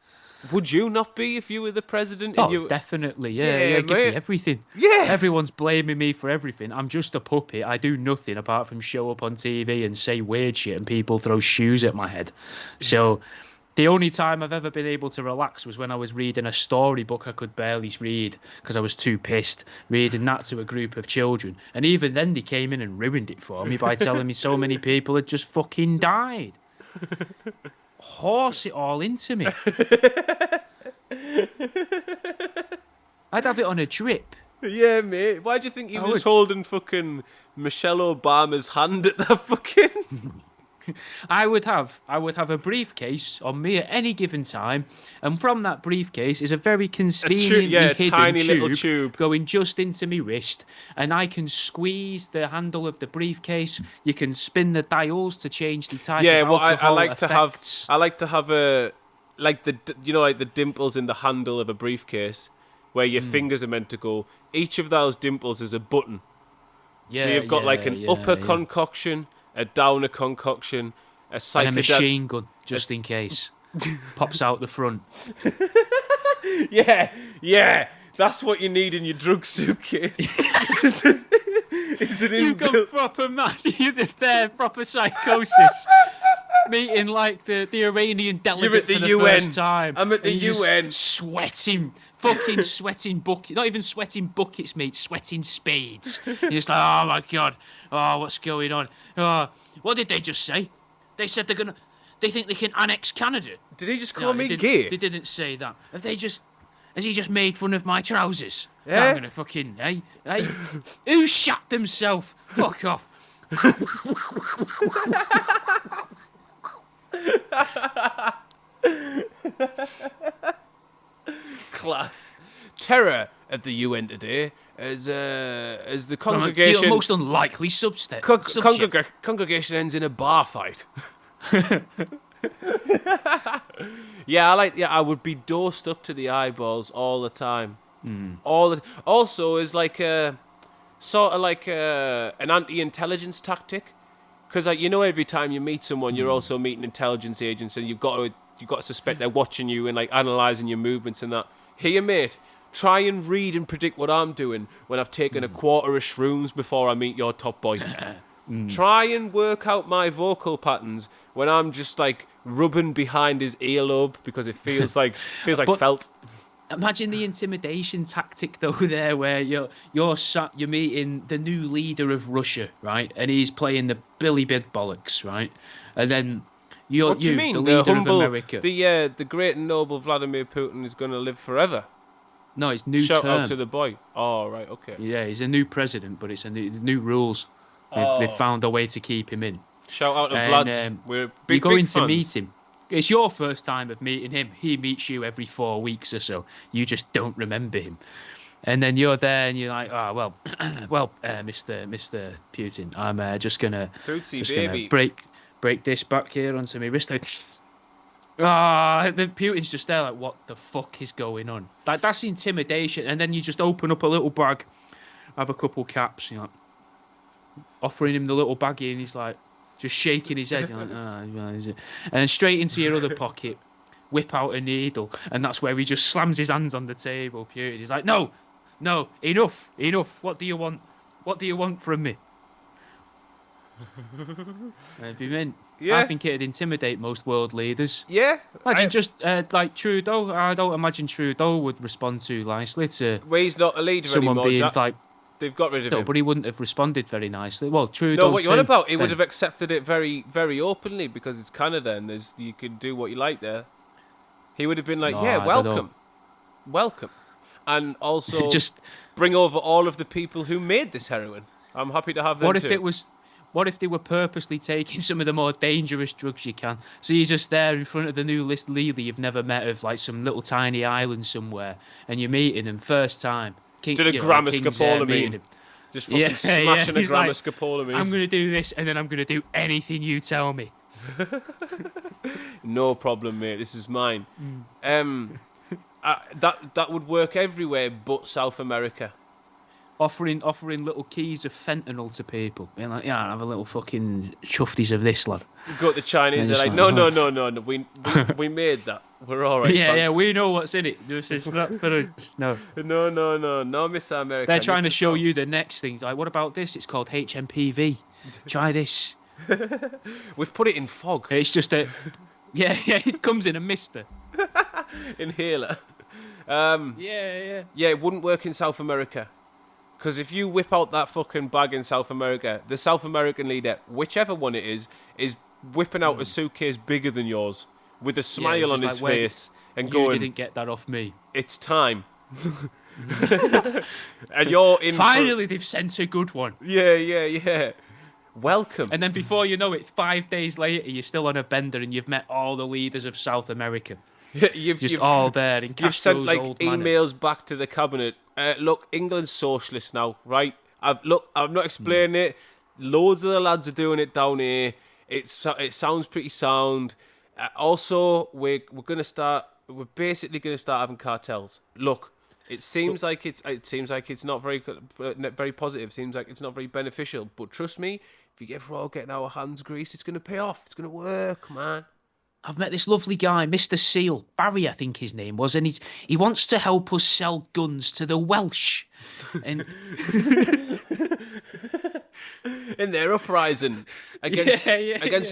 Would you not be if you were the president? Oh, and you... definitely. Yeah, give me everything. Yeah. Everyone's blaming me for everything. I'm just a puppet. I do nothing apart from show up on TV and say weird shit, and people throw shoes at my head. So the only time I've ever been able to relax was when I was reading a storybook I could barely read because I was too pissed, reading that to a group of children. And even then they came in and ruined it for me by telling me so many people had just fucking died. Horse it all into me. I'd have it on a drip. Yeah, mate. Why do you think he was holding fucking Michelle Obama's hand at that fucking... I would have a briefcase on me at any given time, and from that briefcase is a very conveniently hidden tiny little tube going just into my wrist, and I can squeeze the handle of the briefcase. You can spin the dials to change the type. Yeah, of well, I like effects. to have a like the dimples in the handle of a briefcase where your fingers are meant to go. Each of those dimples is a button. Yeah, so you've got an upper concoction, a downer concoction, a psychedelic... And a machine gun, just in case. Pops out the front. Yeah. That's what you need in your drug suitcase. You've got proper mad. You're just there, proper psychosis. Meeting like the Iranian delegate You're at the for the UN. First time. I'm at the UN. Sweating. Fucking sweating buckets. Not even sweating buckets, mate. Sweating spades. You're just like, oh my God. Oh, what's going on? Oh, what did they just say? They said they think they can annex Canada. Did he just call me gay? They didn't say that. Has he just made fun of my trousers? Yeah. No, I'm gonna fucking, hey. Who shot himself? Fuck off. Class. Terror at the UN today as the congregation... The most unlikely subject. Congregation ends in a bar fight. I would be dosed up to the eyeballs all the time. Also, is like a sort of like an anti-intelligence tactic, because every time you meet someone, you're also meeting intelligence agents, and you've got to suspect they're watching you and like analysing your movements and that. Here, mate, try and read and predict what I'm doing when I've taken a quarter of shrooms before I meet your top boy. Try and work out my vocal patterns when I'm just like rubbing behind his earlobe because it feels like felt. Imagine the intimidation tactic though there, where you're meeting the new leader of Russia, right? And he's playing the Billy Bid bollocks, right? And then what do you mean? The leader humble, of America. The great and noble Vladimir Putin is going to live forever. No, it's new Shout term. out to the boy. Oh, right, okay. Yeah, he's a new president, but it's new rules. They've found a way to keep him in. Shout out to Vlad. We're you're going fans. to meet him. It's your first time of meeting him. He meets you every 4 weeks or so. You just don't remember him. And then you're there and you're like, oh, well, Mr. Putin, I'm just gonna break this back here onto my wrist. The Putin's just there like, what the fuck is going on? Like, that's intimidation. And then you just open up a little bag, have a couple caps, offering him the little baggie, and he's like, just shaking his head. You're like, and then straight into your other pocket, whip out a needle, and that's where he just slams his hands on the table. Putin. He's like, no, enough. What do you want? What do you want from me? It'd be mint. Yeah. I think it'd intimidate most world leaders. Yeah. Imagine just like Trudeau. I don't imagine Trudeau would respond too nicely to. Well, he's not a leader someone anymore. Being like. They've got rid of him. But he wouldn't have responded very nicely. Well, Trudeau. No, what you on about? He would have accepted it very, very openly because it's Canada and you can do what you like there. He would have been like, welcome. And also Just bring over all of the people who made this heroin. I'm happy to have them too. What if they were purposely taking some of the more dangerous drugs you can? So you're just there in front of the new list leader you've never met of like some little tiny island somewhere, and you're meeting him first time. Did a grammar scopolamine. Just fucking smashing a grammar scopolamine. I'm going to do this, and then I'm going to do anything you tell me. No problem, mate. This is mine. That would work everywhere but South America. Offering little keys of fentanyl to people. Being like, yeah, have a little fucking chufties of this, lad. You go to the Chinese, they're like, no. We made that. We're all right. Yeah, we know what's in it. It's not for us. No, Miss America. They're trying to show you the next thing. Like, what about this? It's called HMPV. Try this. We've put it in fog. It's just yeah, it comes in a mister. Inhaler. Yeah, it wouldn't work in South America. Because if you whip out that fucking bag in South America, the South American leader, whichever one it is whipping out a suitcase bigger than yours with a smile on his face and going, "You didn't get that off me. It's time." And you're in. Finally, they've sent a good one. Yeah. Welcome. And then before you know it, 5 days later, you're still on a bender and you've met all the leaders of South America. You've all there in You've sent like old emails back to the cabinet. Look, England's socialist now, right? I'm not explaining it. Loads of the lads are doing it down here. It sounds pretty sound. Also, we're basically gonna start having cartels. Look, it seems like it's not very positive. It seems like it's not very beneficial. But trust me, if we're all getting our hands greased, it's gonna pay off. It's gonna work, man. I've met this lovely guy, Mr. Seal, Barry, I think his name was, and he wants to help us sell guns to the Welsh. And in their uprising against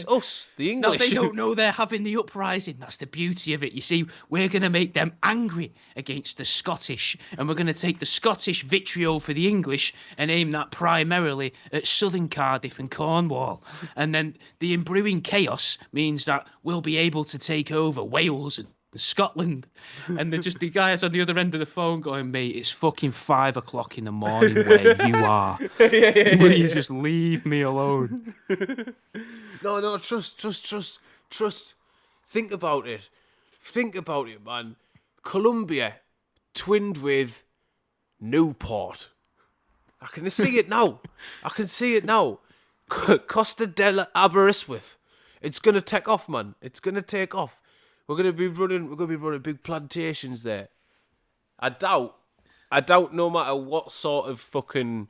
us, the English. No, they don't know they're having the uprising. That's the beauty of it. You see, we're going to make them angry against the Scottish, and we're going to take the Scottish vitriol for the English and aim that primarily at southern Cardiff and Cornwall. And then the imbrewing chaos means that we'll be able to take over Wales and Scotland. And the guys on the other end of the phone going, mate, it's fucking 5 o'clock in the morning where you are. Will you just leave me alone? No, trust. Think about it, man. Colombia twinned with Newport. I can see it now. Costa del Aberystwyth. It's gonna take off, man. It's gonna take off. We're gonna be running big plantations there. I doubt no matter what sort of fucking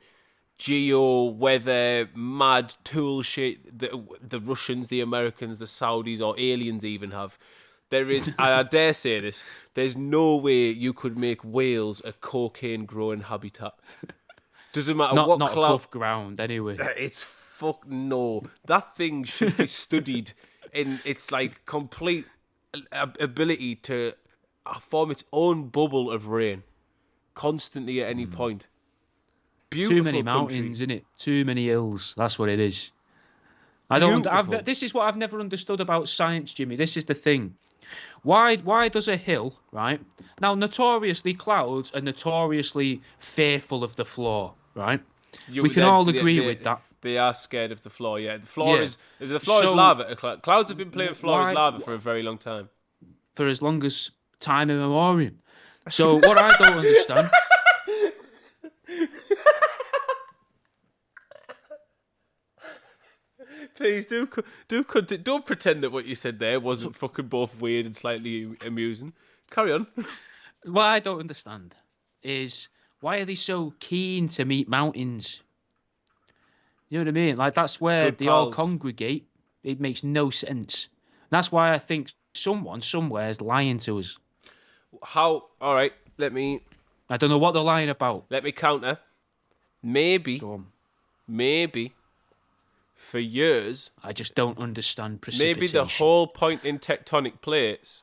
weather mad tool shit the Russians, the Americans, the Saudis or aliens even have. There is, I dare say this, there's no way you could make Wales a cocaine growing habitat. Doesn't matter what not cloud. above ground anyway. It's fuck no. That thing should be studied in its like complete ability to form its own bubble of rain constantly at any point. Beautiful Too many country. mountains, innit? Too many hills. That's what it is. This is what I've never understood about science, Jimmy. This is the thing. Why does a hill, right? Now, notoriously, clouds are notoriously fearful of the floor, right? We can all agree with that. They are scared of the floor, yeah. The floor is lava. Clouds have been playing floor is lava for a very long time. For as long as time immemorial. So what I don't understand... Please don't pretend that what you said there wasn't fucking both weird and slightly amusing. Carry on. What I don't understand is why are they so keen to meet mountains? You know what I mean? Like, that's where they all congregate. It makes no sense. That's why I think someone somewhere is lying to us. How? All right, I don't know what they're lying about. Let me counter. Maybe for years... I just don't understand precipitation. Maybe the whole point in tectonic plates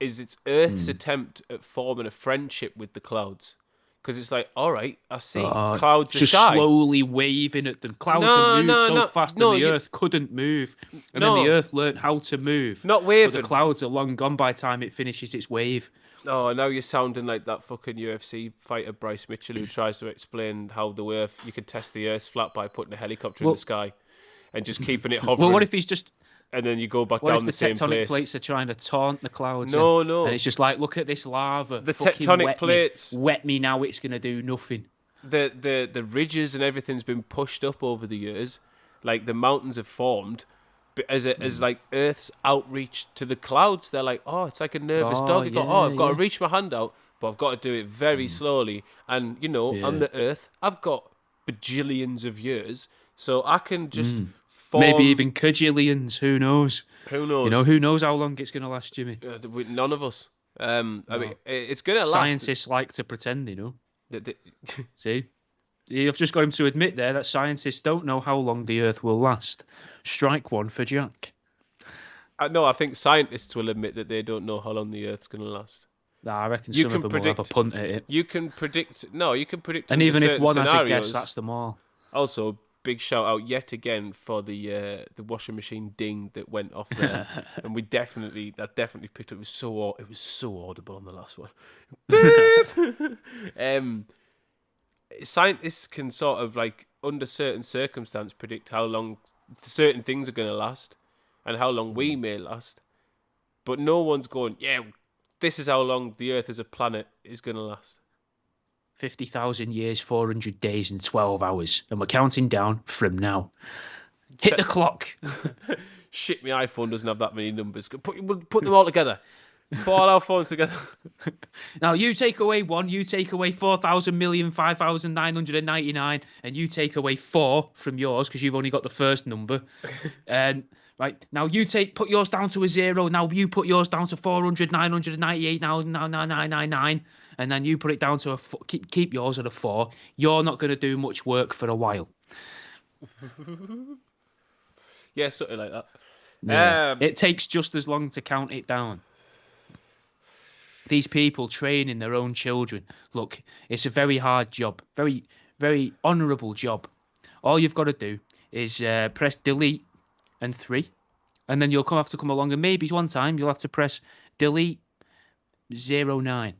is it's Earth's attempt at forming a friendship with the clouds. Because it's like, all right, I see. Clouds are just shy. Slowly waving at them. Clouds have moved so fast that the Earth couldn't move. And then the Earth learnt how to move. Not waving. But the clouds are long gone by the time it finishes its wave. Oh, now you're sounding like that fucking UFC fighter Bryce Mitchell who tries to explain how you can test the Earth's flat by putting a helicopter in the sky and just keeping it hovering. Well, what if he's just... And then you go back What down if the same place? tectonic plates are trying to taunt the clouds? No. And it's just like, look at this lava. The fucking tectonic plates... Wet me now, it's going to do nothing. The ridges and everything's been pushed up over the years. Like, the mountains have formed as like Earth's outreach to the clouds. They're like, oh, it's like a nervous dog. I've got to reach my hand out, but I've got to do it very slowly. And, on the Earth, I've got bajillions of years, so I can just... Maybe even cajillions. Who knows? Who knows? Who knows how long it's going to last, Jimmy? None of us. I mean, it's going to last. Scientists like to pretend, See? You've just got him to admit there that scientists don't know how long the Earth will last. Strike one for Jack. No, I think scientists will admit that they don't know how long the Earth's going to last. Nah, I reckon some of them will have a punt at it. You can predict. No, you can predict. And even if one scenarios. has a guess, that's them all. Also, big shout out yet again for the washing machine ding that went off there, and that definitely picked up. It was so audible on the last one. Scientists can sort of like under certain circumstance predict how long certain things are going to last, and how long we may last, but no one's going, yeah, this is how long the Earth as a planet is going to last. 50,000 years, 400 days, and 12 hours. And we're counting down from now. Hit the clock. Shit, my iPhone doesn't have that many numbers. Put them all together. Put all our phones together. Now, you take away 1, you take away 4,000,005,999, and you take away 4 from yours because you've only got the first number. And right now, put yours down to a 0. Now you put yours down to 400,998,999, and then you put it down to keep yours at a 4. You're not going to do much work for a while. Yeah, something like that. Yeah. It takes just as long to count it down. These people training their own children. Look, it's a very hard job. Very, very honourable job. All you've got to do is press delete and 3. And then you'll have to come along and maybe one time you'll have to press delete 09.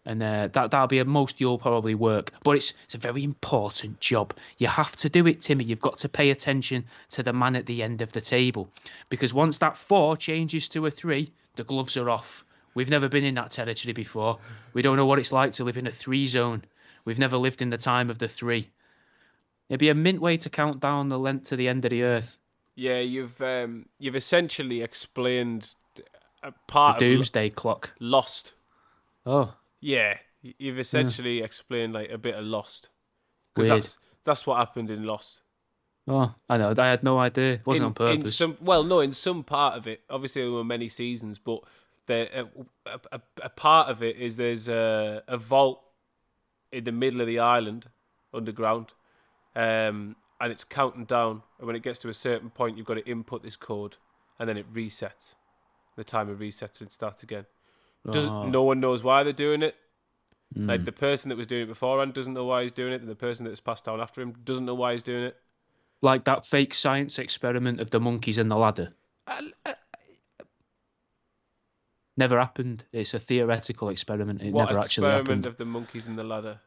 And that'll be a most you'll probably work. But it's a very important job. You have to do it, Timmy. You've got to pay attention to the man at the end of the table. Because once that 4 changes to a 3, the gloves are off. We've never been in that territory before. We don't know what it's like to live in a 3 zone. We've never lived in the time of the 3. It'd be a mint way to count down the length to the end of the Earth. Yeah, you've essentially explained a part the doomsday clock. Lost. Oh. Yeah, you've essentially explained like a bit of Lost. Because that's what happened in Lost. Oh, I know. I had no idea. It wasn't on purpose. In some part of it. Obviously, there were many seasons, but a part of it is there's a vault in the middle of the island, underground, and it's counting down. And when it gets to a certain point, you've got to input this code, and then it resets. The timer resets and starts again. No one knows why they're doing it. Like the person that was doing it beforehand doesn't know why he's doing it, and the person that's passed down after him doesn't know why he's doing it. Like that fake science experiment of the monkeys and the ladder. Never happened. It's a theoretical experiment. It never actually happened. What experiment of the monkeys and the ladder?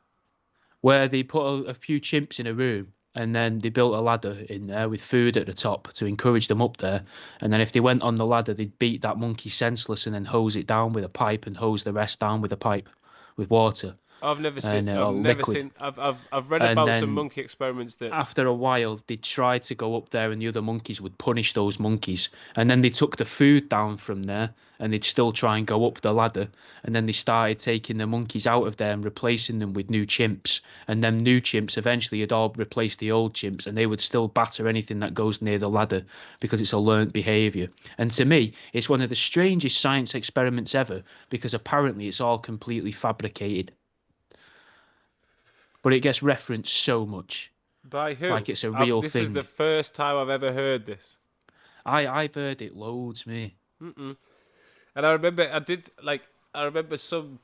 Where they put a few chimps in a room, and then they built a ladder in there with food at the top to encourage them up there. And then if they went on the ladder, they'd beat that monkey senseless and then hose it down with a pipe and hose the rest down with a pipe with water. I've never seen. I've read about some monkey experiments that after a while they tried to go up there and the other monkeys would punish those monkeys, and then they took the food down from there and they'd still try and go up the ladder, and then they started taking the monkeys out of there and replacing them with new chimps, and them new chimps eventually had all replaced the old chimps, and they would still batter anything that goes near the ladder because it's a learnt behaviour. And to me, it's one of the strangest science experiments ever, because apparently it's all completely fabricated. But it gets referenced so much. By who? Like it's a real thing. This is the first time I've ever heard this. I've heard it loads, me. And I remember some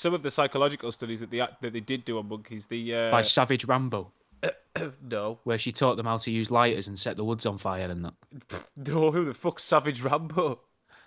of the psychological studies that they did do on monkeys. By Savage Rambo. No. Where she taught them how to use lighters and set the woods on fire and that. No, who the fuck's Savage Rambo?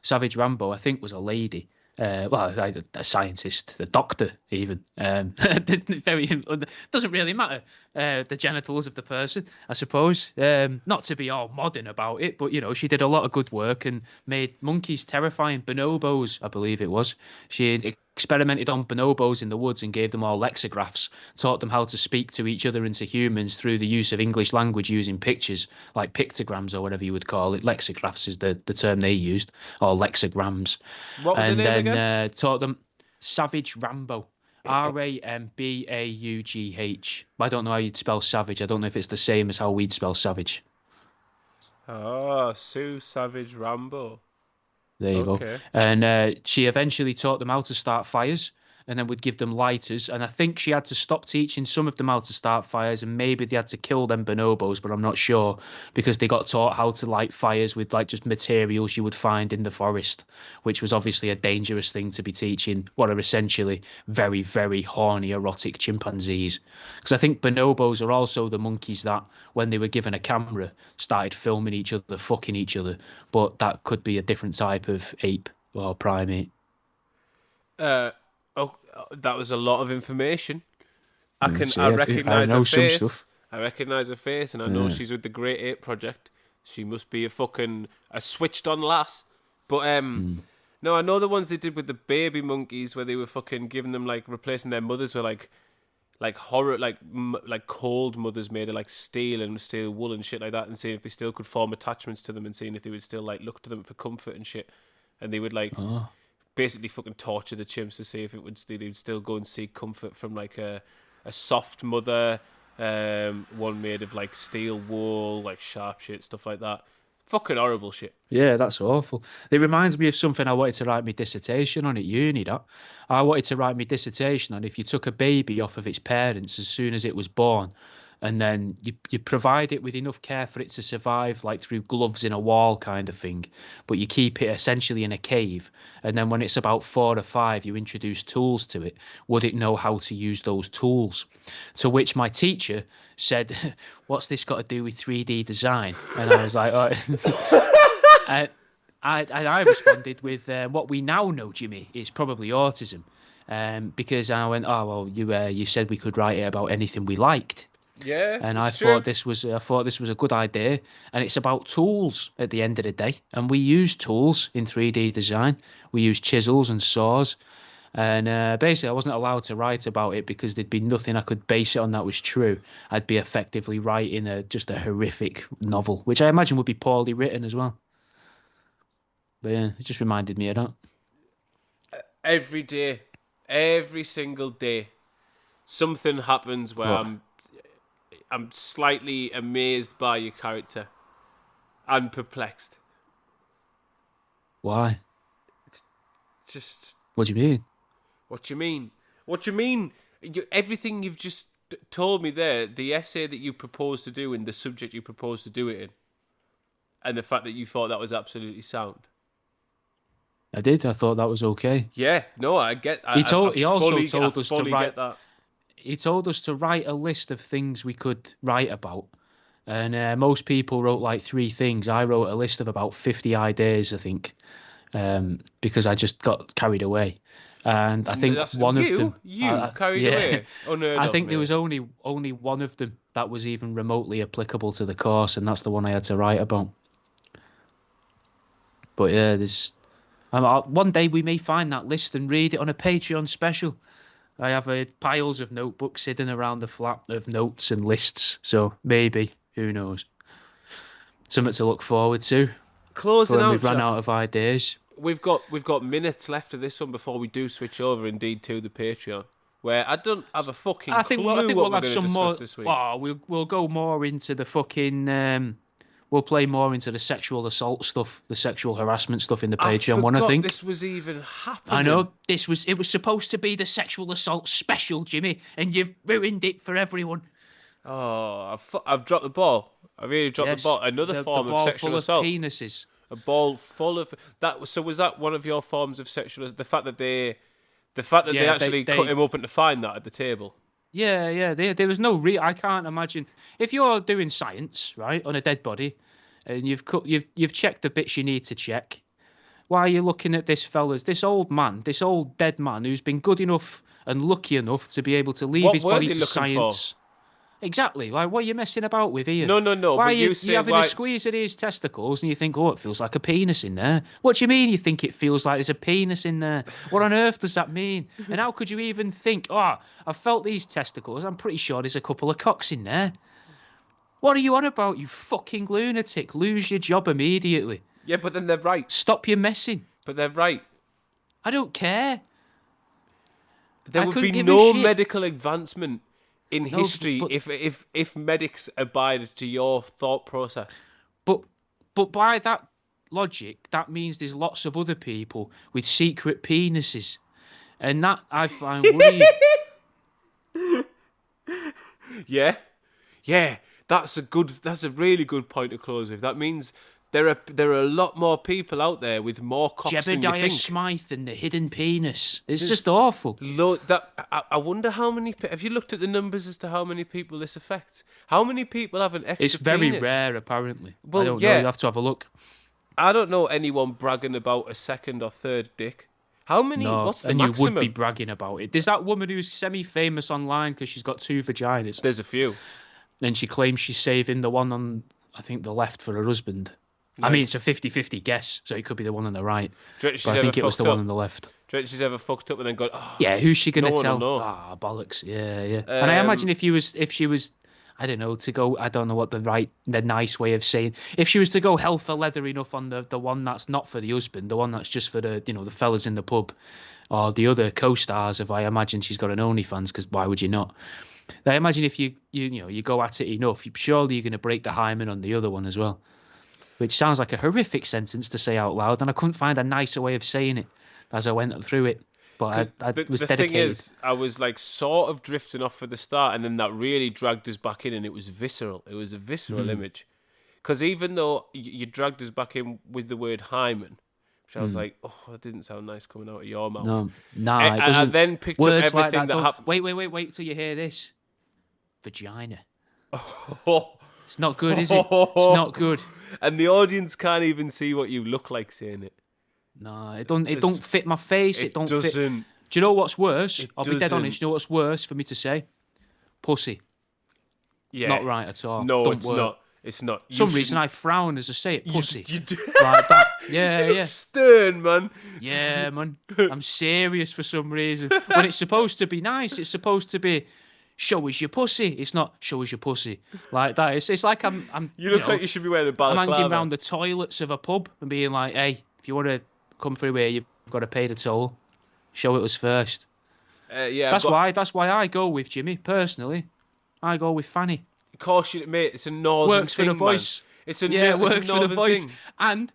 Savage Rambo, I think, was a lady. a scientist, a doctor, even. Doesn't really matter. The genitals of the person, I suppose. Not to be all modern about it, but she did a lot of good work and made monkeys terrifying. Bonobos, I believe it was. She experimented on bonobos in the woods and gave them all lexigraphs, taught them how to speak to each other and to humans through the use of English language using pictures, like pictograms or whatever you would call it. Lexigraphs is the term they used, or lexicograms. What was the name again? And then taught them Savage Rambo. Rambaugh. I don't know how you'd spell savage. I don't know if it's the same as how we'd spell savage. Oh, Sue Savage Rambo. There you go. And she eventually taught them how to start fires, and then would give them lighters. And I think she had to stop teaching some of them how to start fires, and maybe they had to kill them bonobos, but I'm not sure, because they got taught how to light fires with like just materials you would find in the forest, which was obviously a dangerous thing to be teaching what are essentially very, very horny, erotic chimpanzees. Because I think bonobos are also the monkeys that, when they were given a camera, started filming each other, fucking each other. But that could be a different type of ape or primate. Oh, that was a lot of information. I recognise her face. I recognise her face, and I know she's with the Great Ape Project. She must be a switched on lass. But no, I know the ones they did with the baby monkeys, where they were fucking giving them, like, replacing their mothers with like horror, like cold mothers made of like steel and steel wool and shit like that, and seeing if they still could form attachments to them, and seeing if they would still like look to them for comfort and shit, and they would like. Oh. Basically fucking torture the chimps to see if they'd still go and seek comfort from like a soft mother, one made of like steel wool, like sharp shit, stuff like that. Fucking horrible shit. Yeah, that's awful. It reminds me of something I wanted to write my dissertation on at uni. That I wanted to write my dissertation on if you took a baby off of its parents as soon as it was born, and then you provide it with enough care for it to survive, like through gloves in a wall kind of thing, but you keep it essentially in a cave, and then when it's about 4 or 5, you introduce tools to it. Would it know how to use those tools? To which my teacher said, "What's this got to do with 3D design?" And I was like, "Oh." I responded with, "What we now know, Jimmy, is probably autism," because I went, "Oh well, you said we could write it about anything we liked." Yeah, and I thought this was a good idea, and it's about tools at the end of the day, and we use tools in 3D design. We use chisels and saws, and basically I wasn't allowed to write about it because there'd be nothing I could base it on that was true. I'd be effectively writing just a horrific novel, which I imagine would be poorly written as well. But yeah, it just reminded me of that. Every day, every single day, something happens where I'm slightly amazed by your character and perplexed. Why? It's just... What do you mean? What do you mean? What do you mean? Everything you've just told me there, the essay that you proposed to do and the subject you proposed to do it in, and the fact that you thought that was absolutely sound. I did. I thought that was okay. Yeah, no, I get. He also told us to write. Get that. He told us to write a list of things we could write about, and most people wrote like 3 things. I wrote a list of about 50 ideas, I think, because I just got carried away. And I think one of them carried away. I think there was only one of them that was even remotely applicable to the course, and that's the one I had to write about. But yeah, one day we may find that list and read it on a Patreon special. I have piles of notebooks hidden around the flat of notes and lists, so maybe, who knows? Something to look forward to. Closing out, we've run out of ideas. We've got minutes left of this one before we do switch over, indeed, to the Patreon, where I don't have a fucking clue what we're going to discuss this week. Oh, we'll go more into the fucking. We'll play more into the sexual assault stuff, the sexual harassment stuff in the Patreon one, I think. This was even happening. I know. It was supposed to be the sexual assault special, Jimmy, and you've ruined it for everyone. Oh, I've dropped the ball. I really dropped the ball. Another form of sexual assault. Penises. A ball full of that. So was that one of your forms of sexual? The fact that they actually cut him open to find that at the table. Yeah. There was no I can't imagine if you're doing science right on a dead body, and you've checked the bits you need to check. Why are you looking at this this old dead man who's been good enough and lucky enough to be able to leave his body to science? For? Exactly. Like, what are you messing about with here? No. Why but are you say having a squeeze at his testicles and you think, oh, it feels like a penis in there? What do you mean you think it feels like there's a penis in there? What on earth does that mean? And how could you even think, oh, I felt these testicles. I'm pretty sure there's a couple of cocks in there. What are you on about, you fucking lunatic? Lose your job immediately. Yeah, but then they're right. Stop your messing. But they're right. I don't care. There would be no medical advancement in history if medics abided to your thought process. But by that logic, that means there's lots of other people with secret penises. And that I find worrying. Yeah. That's a really good point to close with. That means there are a lot more people out there with more cocks than you think. Jebediah Smythe and the hidden penis. It's just awful. I wonder how many. Have you looked at the numbers as to how many people this affects? How many people have an extra? It's very penis? rare, apparently. Well, I don't know. You have to have a look. I don't know anyone bragging about a second or third dick. How many? No, what's the and maximum? You would be bragging about it. There's that woman who's semi-famous online because she's got 2 vaginas. There's a few. And she claims she's saving the one on, I think, the left for her husband. Nice. I mean, it's a 50-50 guess, so it could be the one on the right. But I think it was the one on the left. Do you reckon she's ever fucked up and then gone, oh, yeah, who's she going to tell? Ah, bollocks. Yeah. And I imagine if she was, I don't know, to go, I don't know what the nice way of saying, if she was to go hell for leather enough on the one that's not for the husband, the one that's just for the, the fellas in the pub, or the other co-stars, if I imagine she's got an OnlyFans, because why would you not? I imagine if you go at it enough, surely you're going to break the hymen on the other one as well. Which sounds like a horrific sentence to say out loud, and I couldn't find a nicer way of saying it as I went through it. But I was dedicated. The thing is, I was like sort of drifting off for the start, and then that really dragged us back in, and it was visceral. It was a visceral image. Because even though you dragged us back in with the word hymen, which I was like, oh, that didn't sound nice coming out of your mouth. No, it doesn't. I then picked up everything like that happened. Wait till you hear this. Vagina. It's not good, is it? It's not good. And the audience can't even see what you look like saying it. No, it don't fit my face. It don't doesn't. Fit. Do you know what's worse? I'll be dead honest. You know what's worse for me to say? Pussy. Yeah. Not right at all. No, don't it's work. not. It's not. For some reason I frown as I say it. Pussy. You do. Like that. Yeah. Stern, man. Yeah, man. I'm serious for some reason. When it's supposed to be nice, it's supposed to be show us your pussy. It's not show us your pussy like that. It's like I'm. You look like you should be wearing a balaclava. I'm hanging around the toilets of a pub and being like, "Hey, if you want to come through here, you've got to pay the toll. Show it us first." Yeah, that's why I go with Jimmy personally. I go with Fanny. Of course, mate. It's a northern works thing, for the voice. Man. It's a works for the voice. Thing. And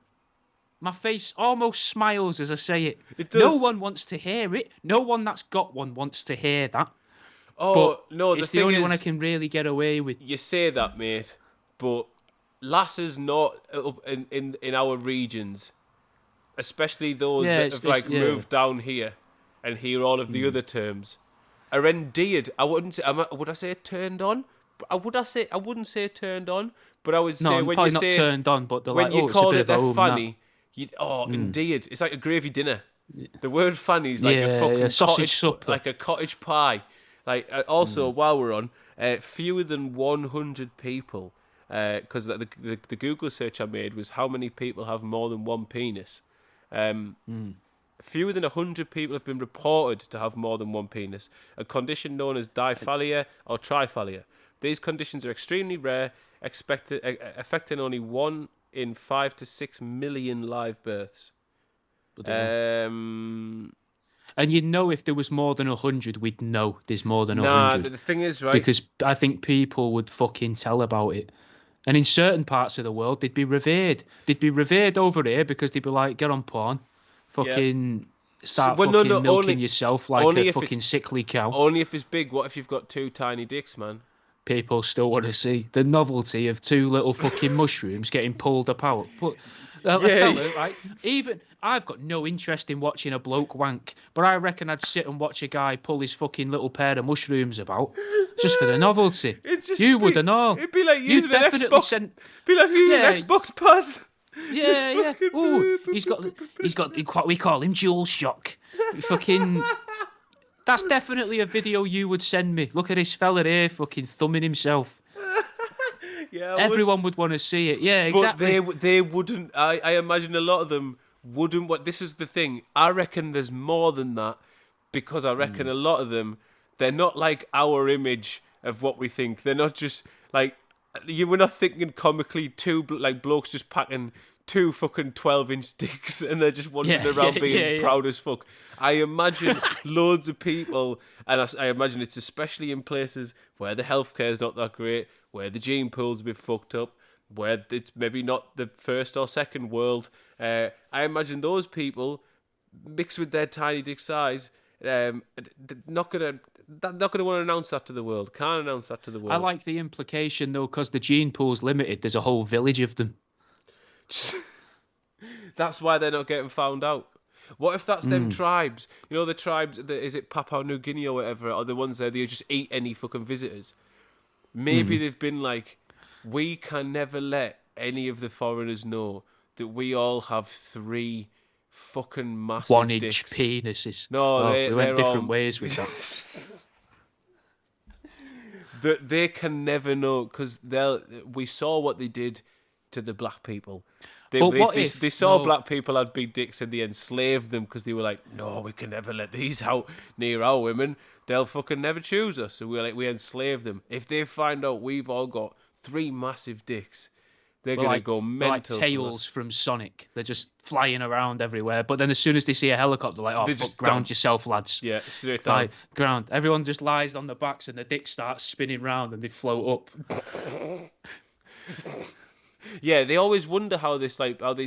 my face almost smiles as I say it. It does. No one wants to hear it. No one that's got one wants to hear that. Oh, but no, it's the only one I can really get away with. You say that, mate, but lasses not in our regions, especially those that have moved down here and hear all of the other terms, are endeared. I wouldn't say. Would I say turned on? I wouldn't say turned on, but I would say when you say not turned on, but when you call it a fanny, endeared. It's like a gravy dinner. The word fanny is like a fucking sausage supper, like a cottage pie. Like also, while we're on, fewer than 100 people, because the Google search I made was how many people have more than one penis. Fewer than 100 people have been reported to have more than one penis, a condition known as diphallia or triphallia. These conditions are extremely rare, affecting only 1 in 5 to 6 million live births. And if there was more than 100, we'd know there's more than 100. Nah, the thing is, right? Because I think people would fucking tell about it. And in certain parts of the world, they'd be revered. They'd be revered over here because they'd be like, get on porn. Fucking start milking yourself like a fucking sickly cow. Only if it's big. What if you've got 2 tiny dicks, man? People still want to see the novelty of 2 little fucking mushrooms getting pulled apart. But right? Even I've got no interest in watching a bloke wank, but I reckon I'd sit and watch a guy pull his fucking little pair of mushrooms about just for the novelty. You would and all. It'd be like using an Xbox. Be like using an Xbox pad. Yeah. Oh, he's got we call him Dual Shock. Fucking. That's definitely a video you would send me. Look at this fella here, fucking thumbing himself. Yeah, everyone would want to see it. Yeah, exactly. But they wouldn't. I imagine a lot of them wouldn't. What this is the thing. I reckon there's more than that, because I reckon a lot of them, they're not like our image of what we think. They're not just like we're not thinking comically two like blokes just packing two fucking 12-inch dicks and they're just wandering around being proud as fuck. I imagine loads of people, and I imagine it's especially in places where the healthcare is not that great, where the gene pool's a bit fucked up, where it's maybe not the first or second world. I imagine those people, mixed with their tiny dick size, not gonna want to announce that to the world. Can't announce that to the world. I like the implication though, because the gene pool's limited. There's a whole village of them. That's why they're not getting found out. What if that's them tribes? You know, the tribes, is it Papua New Guinea or whatever, are the ones there, they just eat any fucking visitors. Maybe they've been like, we can never let any of the foreigners know that we all have 3 fucking massive 1-inch dicks. penises. No, we went different ways with that. They can never know, because we saw what they did to the black people. They saw black people had big dicks and they enslaved them because they were like, no, we can never let these out near our women. They'll fucking never choose us. So we enslaved them. If they find out we've all got 3 massive dicks, they're going to go mental. Like Tails from Sonic. They're just flying around everywhere. But then as soon as they see a helicopter, they're like, fuck, ground yourself, lads. Yeah, straight down. Like, ground. Everyone just lies on the backs and the dick starts spinning round and they float up. Yeah, they always wonder how these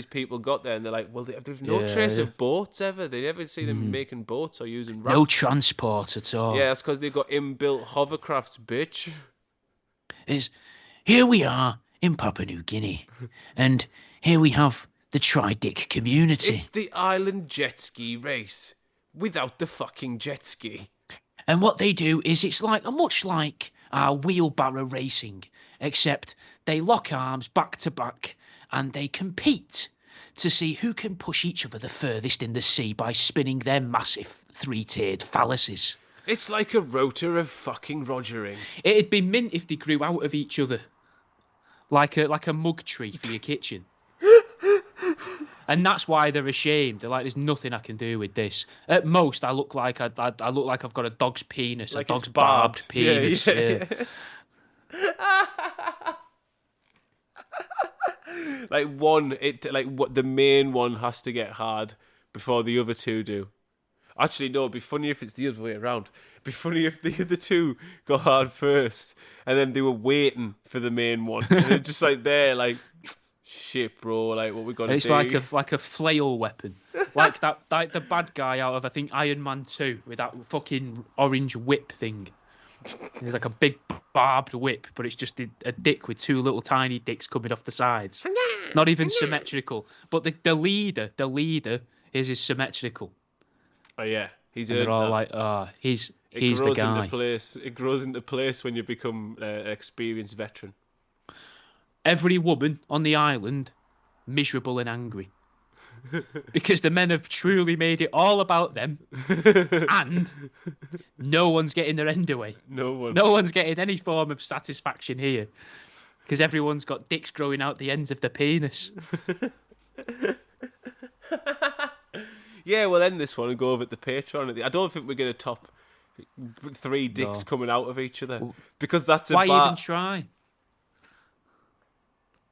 people got there, and they're like, well, there's no trace of boats ever. They never see them making boats or using rafts. No transport at all. Yeah, that's because they've got inbuilt hovercrafts, bitch. Here we are in Papua New Guinea, and here we have the tri-dick community. It's the island jet ski race without the fucking jet ski. And what they do is it's much like wheelbarrow racing, except they lock arms back to back and they compete to see who can push each other the furthest in the sea by spinning their massive 3-tiered phalluses. It's like a rotor of fucking Rogering. It'd be mint if they grew out of each other, like a mug tree for your kitchen. And that's why they're ashamed. They're like, there's nothing I can do with this. At most, I look like I've got a dog's penis, like a dog's barbed penis. Yeah. What the main one has to get hard before the other 2 do. Actually, no, it'd be funny if it's the other way around. It'd be funny if the other 2 got hard first, and then they were waiting for the main one. And they're just like there, like, shit, bro, like, what we gonna do? It's like a flail weapon. Like the bad guy out of, I think, Iron Man 2 with that fucking orange whip thing. It's like a big barbed whip, but it's just a dick with 2 little tiny dicks coming off the sides. Not even symmetrical. But the leader is symmetrical. Oh yeah, he's. And they're all like, he's the guy. It grows into place when you become an experienced veteran. Every woman on the island, miserable and angry. Because the men have truly made it all about them, and no one's getting their end away. No one's getting any form of satisfaction here, because everyone's got dicks growing out the ends of the penis. Yeah, we'll end this one and go over at the Patreon. I don't think we're going to top 3 dicks coming out of each other, because that's why even try?